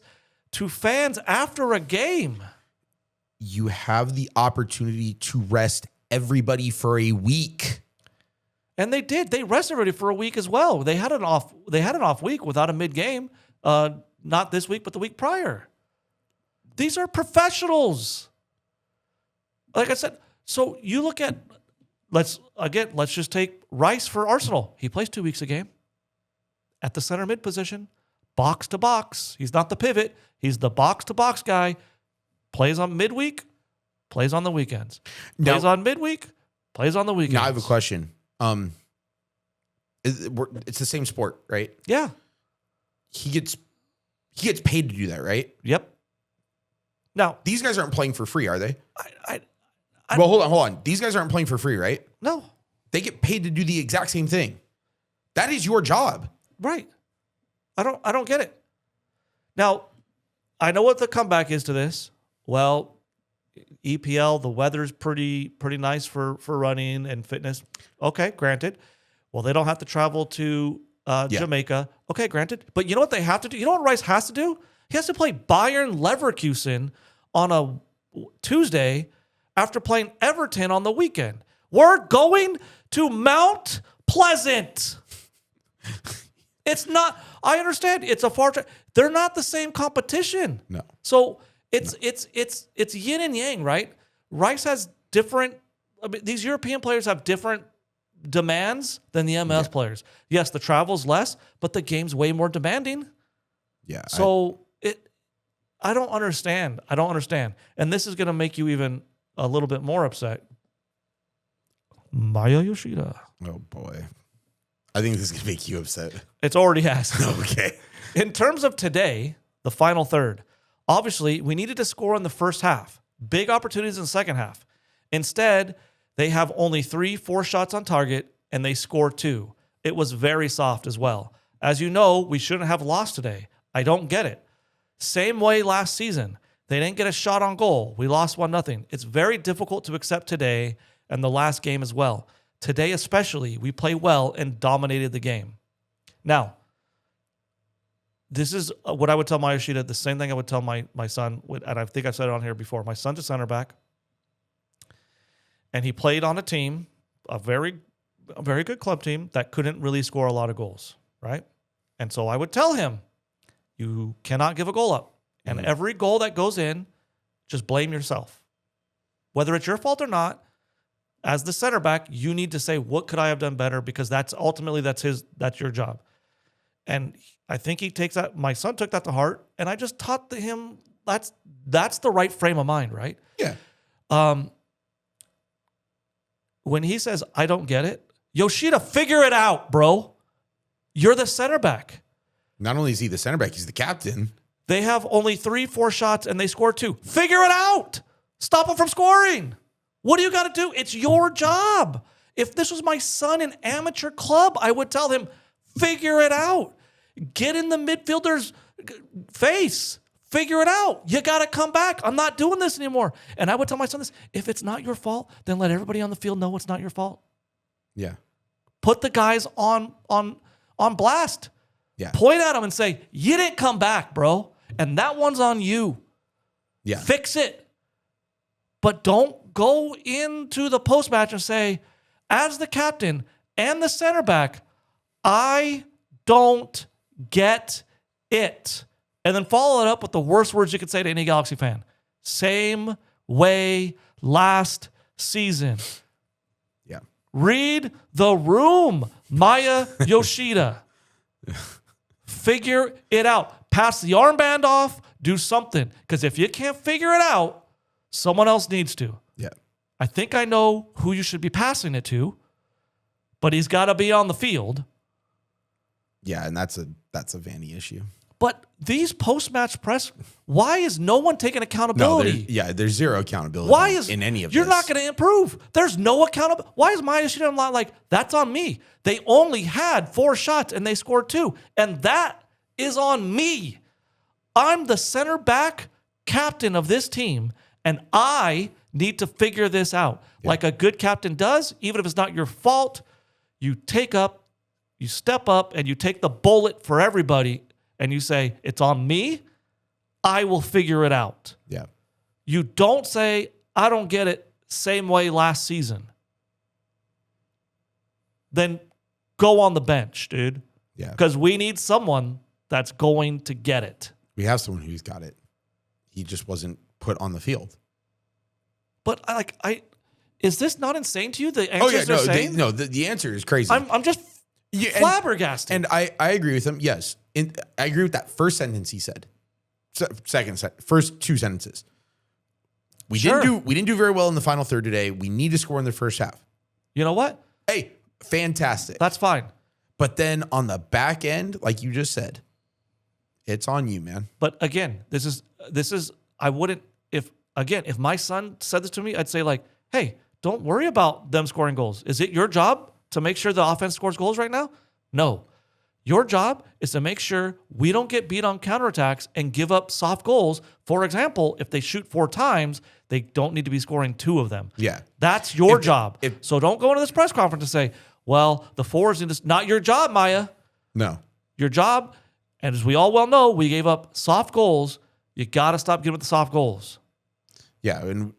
to fans after a game. You have the opportunity to rest everybody for a week. And they did. They rested everybody for a week as well. They had an off week without a mid-game. Not this week, but the week prior. These are professionals. Like I said, so you look at let's just take Rice for Arsenal. He plays 2 weeks a game at the center mid position, box to box. He's not the pivot. He's the box to box guy. Plays on midweek, plays on the weekends. Plays on midweek, plays on the weekends. Now I have a question. It's the same sport, right? Yeah. He gets paid to do that, right? Yep. Now these guys aren't playing for free, are they? Well, hold on. These guys aren't playing for free, right? No. They get paid to do the exact same thing. That is your job. Right. I don't get it. Now, I know what the comeback is to this. Well, EPL, the weather's pretty nice for running and fitness. Okay, granted. Well, they don't have to travel to Jamaica. Okay, granted. But you know what they have to do? You know what Rice has to do? He has to play Bayern Leverkusen on a Tuesday after playing Everton on the weekend. We're going to Mount Pleasant. It's not, I understand, it's a far, they're not the same competition. No. So it's yin and yang, right? Rice has different, these European players have different demands than the MLS players. Yes, the travel's less, but the game's way more demanding. Yeah. So I don't understand. And this is going to make you even a little bit more upset. Maya Yoshida. Oh, boy. I think this is going to make you upset. It's already has. Okay. In terms of today, the final third, obviously, we needed to score in the first half. Big opportunities in the second half. Instead, they have only 3-4 shots on target, and they score 2. It was very soft as well. As you know, we shouldn't have lost today. I don't get it. Same way last season. They didn't get a shot on goal. We lost 1-0. It's very difficult to accept today and the last game as well. Today especially, we play well and dominated the game. Now, this is what I would tell Mayashida, the same thing I would tell my son, and I think I've said it on here before. My son's a center back, and he played on a team, a very good club team that couldn't really score a lot of goals, right? And so I would tell him, you cannot give a goal up. And every goal that goes in, just blame yourself. Whether it's your fault or not, as the center back, you need to say, what could I have done better? Because that's your job. And I think he takes that. My son took that to heart, and I just taught him that's the right frame of mind, right? Yeah. When he says, I don't get it, Yoshida, figure it out, bro. You're the center back. Not only is he the center back, he's the captain. They have only 3-4 shots, and they score 2. Figure it out. Stop them from scoring. What do you got to do? It's your job. If this was my son in amateur club, I would tell him, figure it out. Get in the midfielder's face. Figure it out. You got to come back. I'm not doing this anymore. And I would tell my son this, if it's not your fault, then let everybody on the field know it's not your fault. Yeah. Put the guys on blast. Yeah. Point at them and say, you didn't come back, bro. And that one's on you. Yeah. Fix it. But don't go into the post-match and say, as the captain and the center back, I don't get it. And then follow it up with the worst words you could say to any Galaxy fan. Same way last season. Yeah. Read the room, Maya Yoshida. Figure it out. Pass the armband off. Do something. Because if you can't figure it out, someone else needs to. Yeah. I think I know who you should be passing it to, but he's got to be on the field. Yeah, and that's a Vanny issue. But these post-match press, why is no one taking accountability? There's zero accountability Why is in any of you're this. not going to improve? There's no accountability. Why is Maya Yoshida not like, that's on me? They only had 4 shots and they scored 2. And that is on me. I'm the center back captain of this team, and I need to figure this out. Yeah. Like a good captain does, even if it's not your fault, you step up, and you take the bullet for everybody, and you say, it's on me, I will figure it out. Yeah. You don't say, I don't get it, same way last season. Then go on the bench, dude. Yeah. Because we need someone that's going to get it. We have someone who's got it. He just wasn't put on the field. But is this not insane to you? The answers they're saying? The answer is crazy. I'm just flabbergasted. And I agree with him. Yes. I agree with that first sentence he said. First 2 sentences. We didn't do very well in the final third today. We need to score in the first half. You know what? Hey, fantastic. That's fine. But then on the back end, like you just said, it's on you, man. But again, this is I wouldn't if my son said this to me, I'd say like, hey, don't worry about them scoring goals. Is it your job to make sure the offense scores goals right now? No. Your job is to make sure we don't get beat on counterattacks and give up soft goals. For example, if they shoot 4 times, they don't need to be scoring 2 of them. Yeah. That's your job. So don't go into this press conference and say, well, the forwards need this. Not your job, Maya. No. Your job, and as we all well know, we gave up soft goals. You got to stop giving up the soft goals. Yeah, and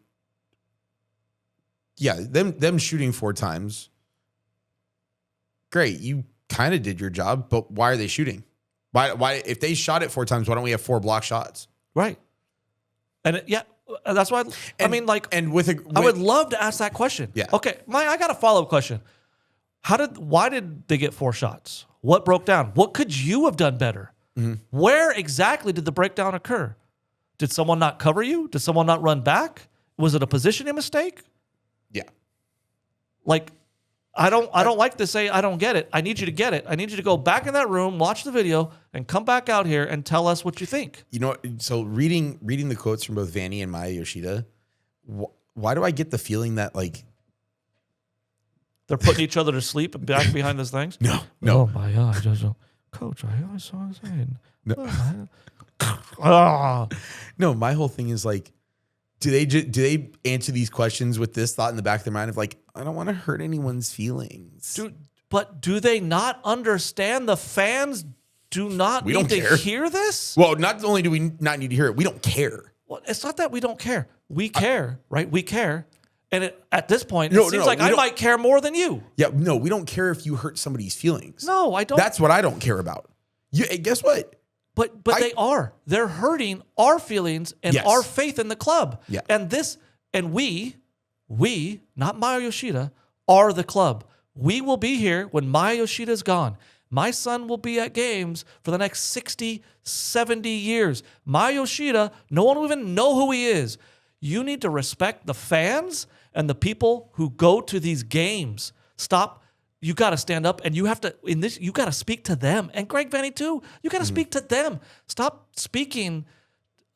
them shooting 4 times. Great, you kind of did your job, but why are they shooting? Why if they shot it 4 times, why don't we have 4 block shots? Right. And that's why I would love to ask that question. Yeah. Okay, I got a follow-up question. Why did they get 4 shots? What broke down? What could you have done better? Mm-hmm. Where exactly did the breakdown occur? Did someone not cover you? Did someone not run back? Was it a positioning mistake? Yeah. Like, I don't like to say I don't get it. I need you to get it. I need you to go back in that room, watch the video, and come back out here and tell us what you think. You know, so reading the quotes from both Vanny and Maya Yoshida, why do I get the feeling that like they're putting each other to sleep back behind these things? No. Oh my God, Coach, I saw him saying. No, my whole thing is like, do they answer these questions with this thought in the back of their mind of like, I don't want to hurt anyone's feelings. But do they not understand the fans do not need to hear this? Well, not only do we not need to hear it, we don't care. Well, it's not that we don't care. We care, right? We care. And at this point, it seems like I might care more than you. Yeah, no, we don't care if you hurt somebody's feelings. No, I don't. That's what I don't care about. guess what? But they are. They're hurting our feelings and our faith in the club. Yeah. And we, not Maya Yoshida, are the club. We will be here when Maya Yoshida is gone. My son will be at games for the next 60, 70 years. Maya Yoshida, no one will even know who he is. You need to respect the fans and the people who go to these games. Stop. You got to stand up and you have to, you got to speak to them. And Greg Vanny too. You got to speak to them. Stop speaking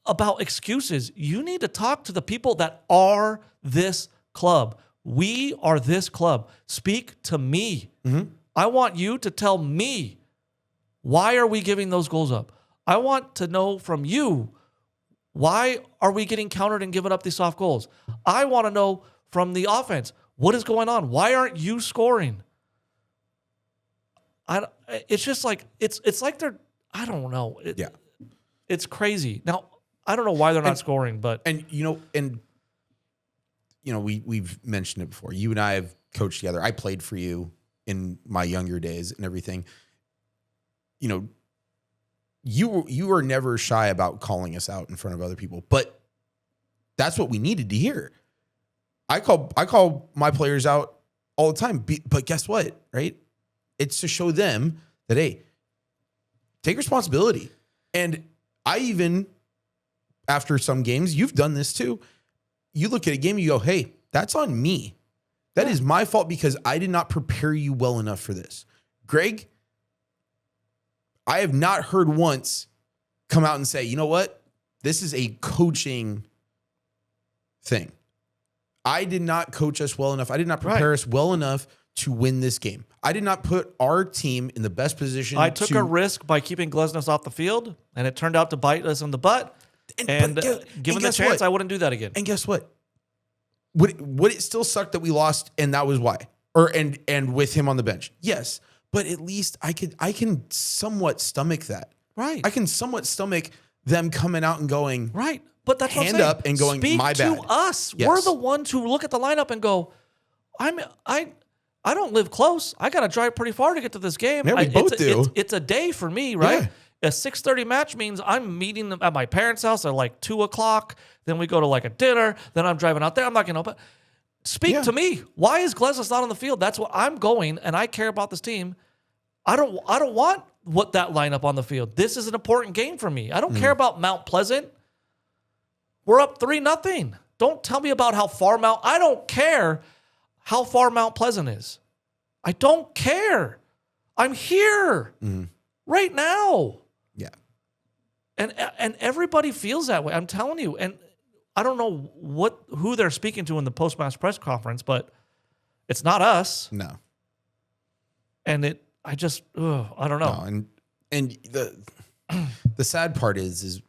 about excuses. You need to talk to the people that are this club. We are this club. Speak to me. I want you to tell me, why are we giving those goals up? I want to know from you, why are we getting countered and giving up these soft goals? I want to know from the offense, what is going on? Why aren't you scoring? It's just like, it's like they're, I don't know. It's crazy. Now, I don't know why they're not scoring, but. We've mentioned it before. You and I have coached together. I played for you in my younger days and everything. You were never shy about calling us out in front of other people, but that's what we needed to hear. I call my players out all the time, but guess what, right? It's to show them that, hey, take responsibility. And I even, after some games, you've done this too. You look at a game, you go, hey, that's on me. That is my fault because I did not prepare you well enough for this. Greg, I have not heard once come out and say, you know what? This is a coaching thing. I did not coach us well enough. I did not prepare us well enough to win this game. I did not put our team in the best position. I took a risk by keeping Glesnes off the field, and it turned out to bite us in the butt. And given the chance, I wouldn't do that again. And guess what? Would it still suck that we lost, and that was why? And with him on the bench? Yes. But at least I can somewhat stomach that. Right. I can somewhat stomach them coming out and going, right. But that's hand what I'm saying. up and going, Speak my bad. to us. Yes. We're the ones who look at the lineup and go, I don't live close. I got to drive pretty far to get to this game. Yeah, we both do. It's a day for me, right? Yeah. A 6:30 match means I'm meeting them at my parents' house at like 2:00. Then we go to like a dinner. Then I'm driving out there. I'm not going to open. Speak to me. Why is Glesnes not on the field? That's what I'm going, and I care about this team. I don't want that lineup on the field. This is an important game for me. I don't care about Mount Pleasant. We're up 3-0. Don't tell me about how far I don't care how far Mount Pleasant is. I don't care. I'm here right now. Yeah. And everybody feels that way. I'm telling you. And I don't know who they're speaking to in the post-match press conference, but it's not us. No. And I don't know. No, and the sad part is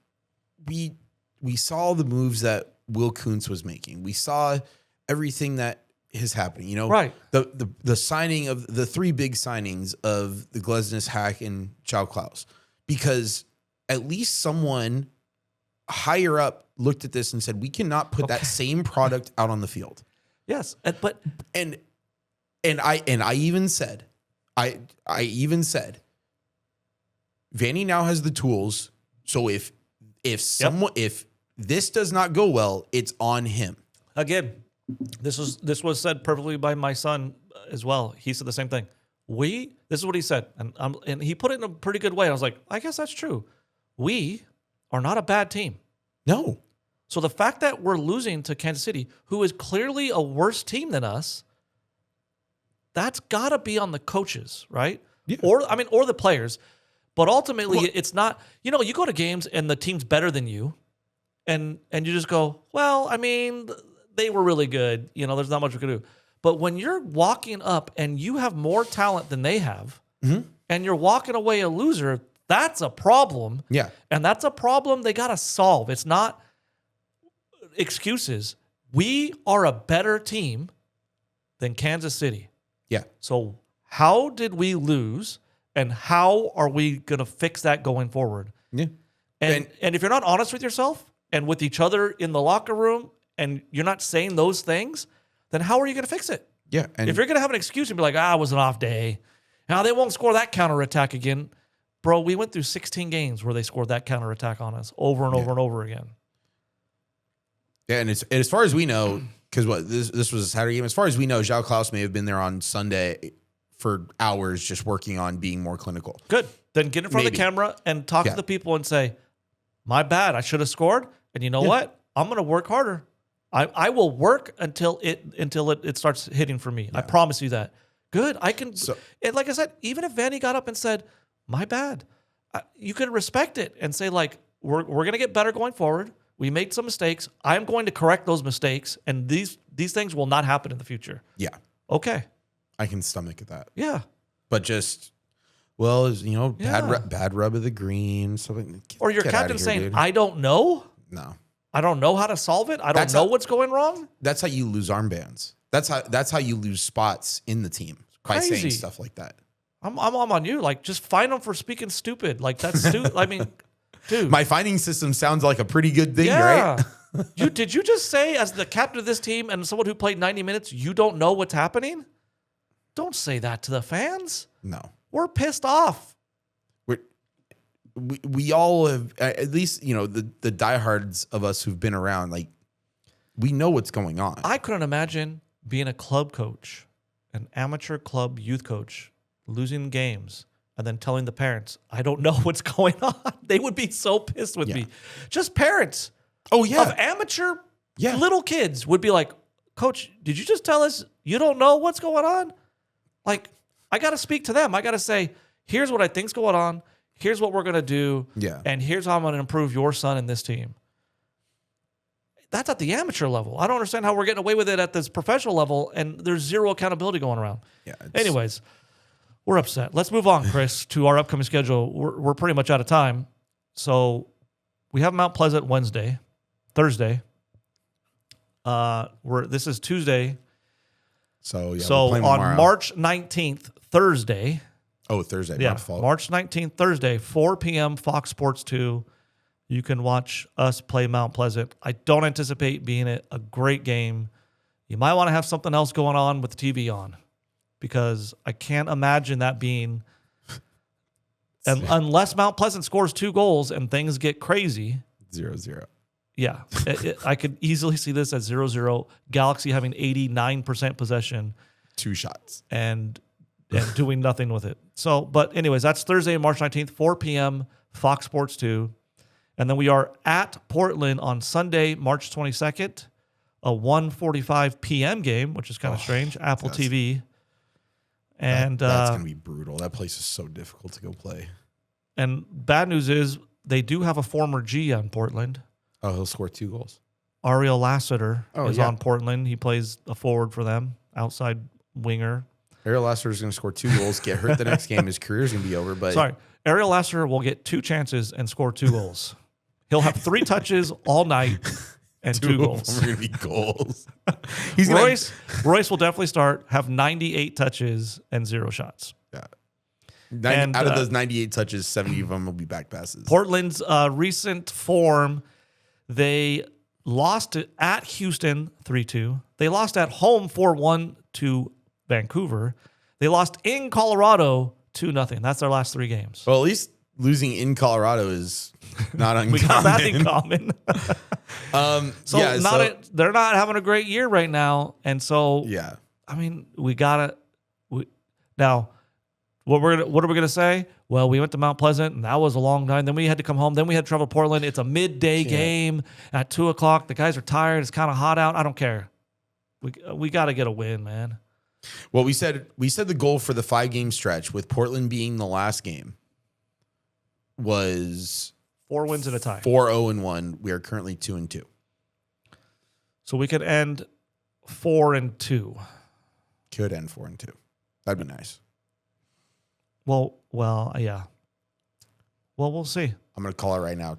we saw the moves that Will Kuntz was making. We saw everything that is happening. Right. The signing of the three big signings of the Glesnes, Hack, and Chow Klaus, because at least someone higher up looked at this and said, we cannot put that same product out on the field. Yes, and I even said, Vanny now has the tools. So if this does not go well, it's on him. Again, this was said perfectly by my son as well. He said the same thing. This is what he said, and he put it in a pretty good way. I was like, I guess that's true. We are not a bad team. No. So the fact that we're losing to Kansas City, who is clearly a worse team than us, that's got to be on the coaches, right? Yeah. Or the players. But ultimately, it's not. You go to games and the team's better than you, and you just go, well, they were really good. There's not much we can do. But when you're walking up and you have more talent than they have, and you're walking away a loser, that's a problem. Yeah. And that's a problem they got to solve. It's not excuses. We are a better team than Kansas City. Yeah. So how did we lose, and how are we going to fix that going forward? Yeah. And if you're not honest with yourself and with each other in the locker room, and you're not saying those things, then how are you going to fix it? Yeah. And if you're going to have an excuse and be like, it was an off day. Now they won't score that counterattack again. Bro, we went through 16 games where they scored that counterattack on us over and over and over again. Yeah, and as far as we know, because this was a Saturday game, as far as we know, João Klaus may have been there on Sunday for hours just working on being more clinical. Good. Then get in front of the camera and talk to the people and say, my bad, I should have scored. And you know what? I'm going to work harder. I will work until it starts hitting for me. Yeah. I promise you that. Good. I can. And like I said, even if Vanny got up and said, my bad, you could respect it and say, like, we're going to get better going forward. We made some mistakes. I'm going to correct those mistakes. And these things will not happen in the future. Yeah. Okay. I can stomach that. Yeah. But just, well, Yeah. bad rub of the green. Something. Or your get outta captain here, saying, dude. I don't know. No. I don't know how to solve it. I don't know what's going wrong. That's how you lose armbands. That's how you lose spots in the team by saying Crazy. stuff like that. I'm on you. Like, just find them for speaking stupid. Like, that's stupid. I mean, dude. My finding system sounds like a pretty good thing, Yeah. right? Did you just say, as the captain of this team and someone who played 90 minutes, you don't know what's happening? Don't say that to the fans. No. We're pissed off. We all have, at least, the diehards of us who've been around, like, we know what's going on. I couldn't imagine being a club coach, an amateur club youth coach, losing games, and then telling the parents, I don't know what's going on. They would be so pissed with me. Just parents of amateur little kids would be like, Coach, did you just tell us you don't know what's going on? Like, I got to speak to them. I got to say, here's what I think's going on. Here's what we're going to do. Yeah. And here's how I'm going to improve your son and this team. That's at the amateur level. I don't understand how we're getting away with it at this professional level, and there's zero accountability going around. Yeah. Anyways, we're upset. Let's move on, Chris, to our upcoming schedule. We're pretty much out of time. So we have Mount Pleasant Thursday. This is Tuesday. So on March 19th, Thursday. Oh, Thursday. Yeah, Not fault. March 19th, Thursday, 4 p.m. Fox Sports 2. You can watch us play Mount Pleasant. I don't anticipate being a great game. You might want to have something else going on with the TV on, because I can't imagine that being, unless Mount Pleasant scores 2 goals and things get crazy. 0-0. Yeah, I could easily see this as 0-0. Galaxy having 89% possession. 2 shots. And doing nothing with it. So, but anyways, that's Thursday, March 19th, 4 p.m., Fox Sports 2. And then we are at Portland on Sunday, March 22nd, a 1:45 p.m. game, which is kind of strange, Apple TV. And that's going to be brutal. That place is so difficult to go play. And bad news is they do have a former G on Portland. Oh, he'll score 2 goals. Ariel Lassiter is yeah. on Portland. He plays a forward for them, outside winger. Ariel Lassiter is going to score 2 goals, get hurt the next game. His career is going to be over. But Ariel Lassiter will get 2 chances and score 2 goals. He'll have 3 touches all night and 2 goals. Are going to be goals. Royce will definitely start, have 98 touches and 0 shots. Yeah. Out of those 98 touches, 70 of them will be back passes. Portland's recent form, they lost at Houston 3-2. They lost at home 4-1 to Vancouver. They lost in Colorado 2-0. That's their last 3 games. Well, at least losing in Colorado is not uncommon. We got that in common. They're not having a great year right now. And so, yeah. I mean, now, what are we gonna say? Well, we went to Mount Pleasant, and that was a long time. Then we had to come home. Then we had to travel to Portland. It's a midday game at 2:00. The guys are tired. It's kind of hot out. I don't care. We got to get a win, man. Well, we said the goal for the 5-game stretch, with Portland being the last game, was 4 wins and a tie. 4-0-1. We are currently 2-2. So we could end 4-2. Could end 4-2. That'd be nice. Well, yeah. Well, we'll see. I'm gonna call it right now.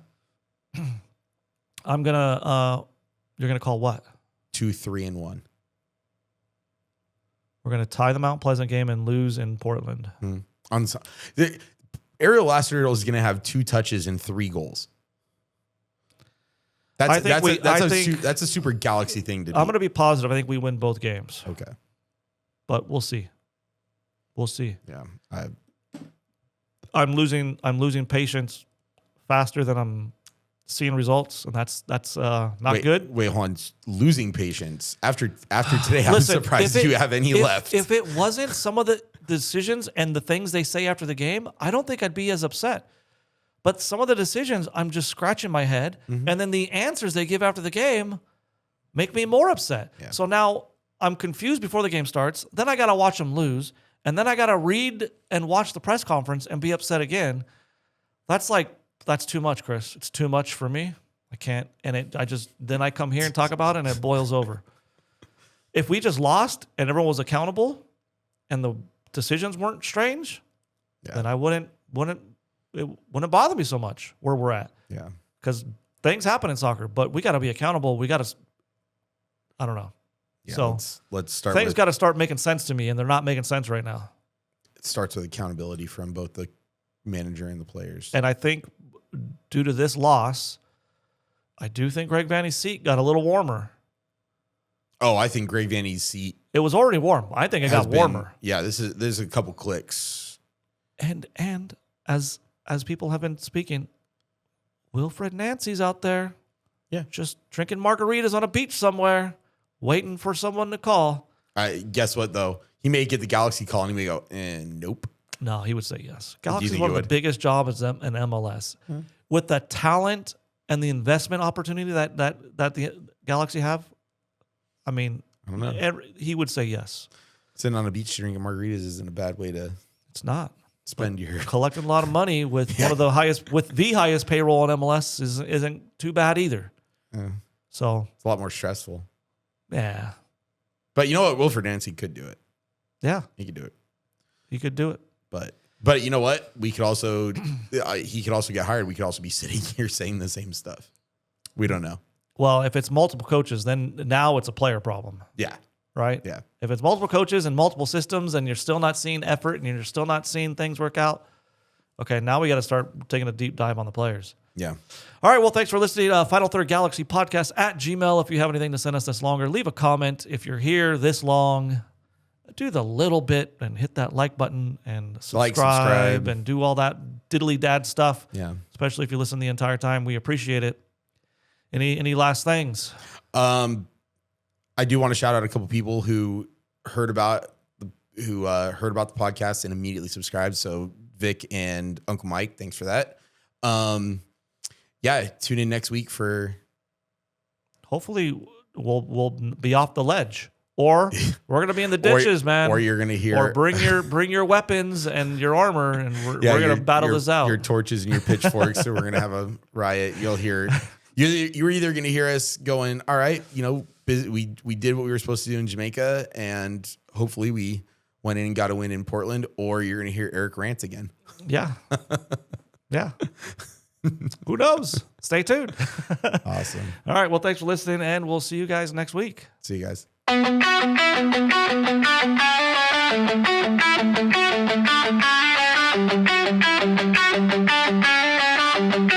I'm gonna. You're gonna call what? 2-3-1. We're gonna tie the Mount Pleasant game and lose in Portland. Ariel Lassiter is gonna have 2 touches and 3 goals. That's a super Galaxy thing to do. I'm gonna be positive. I think we win both games. Okay, but we'll see. We'll see. Yeah, I'm losing patience faster than I'm seeing results, and that's not good. Wait, hold on. Losing patience after today. I'm surprised you have any left. If it wasn't some of the decisions and the things they say after the game, I don't think I'd be as upset. But some of the decisions, I'm just scratching my head, and then the answers they give after the game make me more upset. Yeah. So now I'm confused before the game starts. Then I got to watch them lose, and then I got to read and watch the press conference and be upset again. That's too much, Chris. It's too much for me. I can't, and then I come here and talk about it, and it boils over. if we just lost and everyone was accountable and the decisions weren't strange, then I wouldn't bother me so much where we're at. Yeah. Because things happen in soccer, but we got to be accountable. We got to, I don't know. Yeah, so let's start. Things got to start making sense to me, and they're not making sense right now. It starts with accountability from both the manager and the players. And I think due to this loss, I do think Greg Vanny's seat got a little warmer. Oh, I think Greg Vanny's seat. It was already warm. I think it got warmer. Yeah, there's a couple clicks. And as people have been speaking, Wilfred Nancy's out there. Yeah. Just drinking margaritas on a beach somewhere, waiting for someone to call. Guess what, though? He may get the Galaxy call and he may go, nope. No, he would say yes. Galaxy's one of the biggest jobs in MLS. With the talent and the investment opportunity that the Galaxy have, I mean, I don't know. He would say yes. Sitting on a beach drinking margaritas isn't a bad way to It's not. spend your... Collecting a lot of money with one of the highest, with the highest payroll in MLS isn't too bad either. So it's a lot more stressful. Yeah. But you know what? Wilfred Nancy could do it. Yeah. He could do it. He could do it. But you know what? We could also, he could also get hired. We could also be sitting here saying the same stuff. We don't know. Well, if it's multiple coaches, then now it's a player problem. Yeah. Right? Yeah. If it's multiple coaches and multiple systems and you're still not seeing effort and you're still not seeing things work out, okay, now we got to start taking a deep dive on the players. Yeah. All right. Well, thanks for listening to Final Third Galaxy Podcast at Gmail. If you have anything to send us this longer, leave a comment. If you're here this long, do the little bit and hit that like button and subscribe and do all that diddly dad stuff. Yeah. Especially if you listen the entire time. We appreciate it. Any last things? I do want to shout out a couple people who heard about the podcast and immediately subscribed. So Vic and Uncle Mike, thanks for that. Yeah, tune in next week for. Hopefully, we'll be off the ledge, or we're gonna be in the ditches, man. Or you're gonna hear. Or bring your weapons and your armor, and we're gonna battle this out. Your torches and your pitchforks. So we're gonna have a riot. You'll hear. You're either gonna hear us going, all right, we did what we were supposed to do in Jamaica, and hopefully we went in and got a win in Portland, or you're gonna hear Eric rant again. Yeah. Yeah. Who knows? Stay tuned. Awesome. All right. Well, thanks for listening, and we'll see you guys next week. See you guys.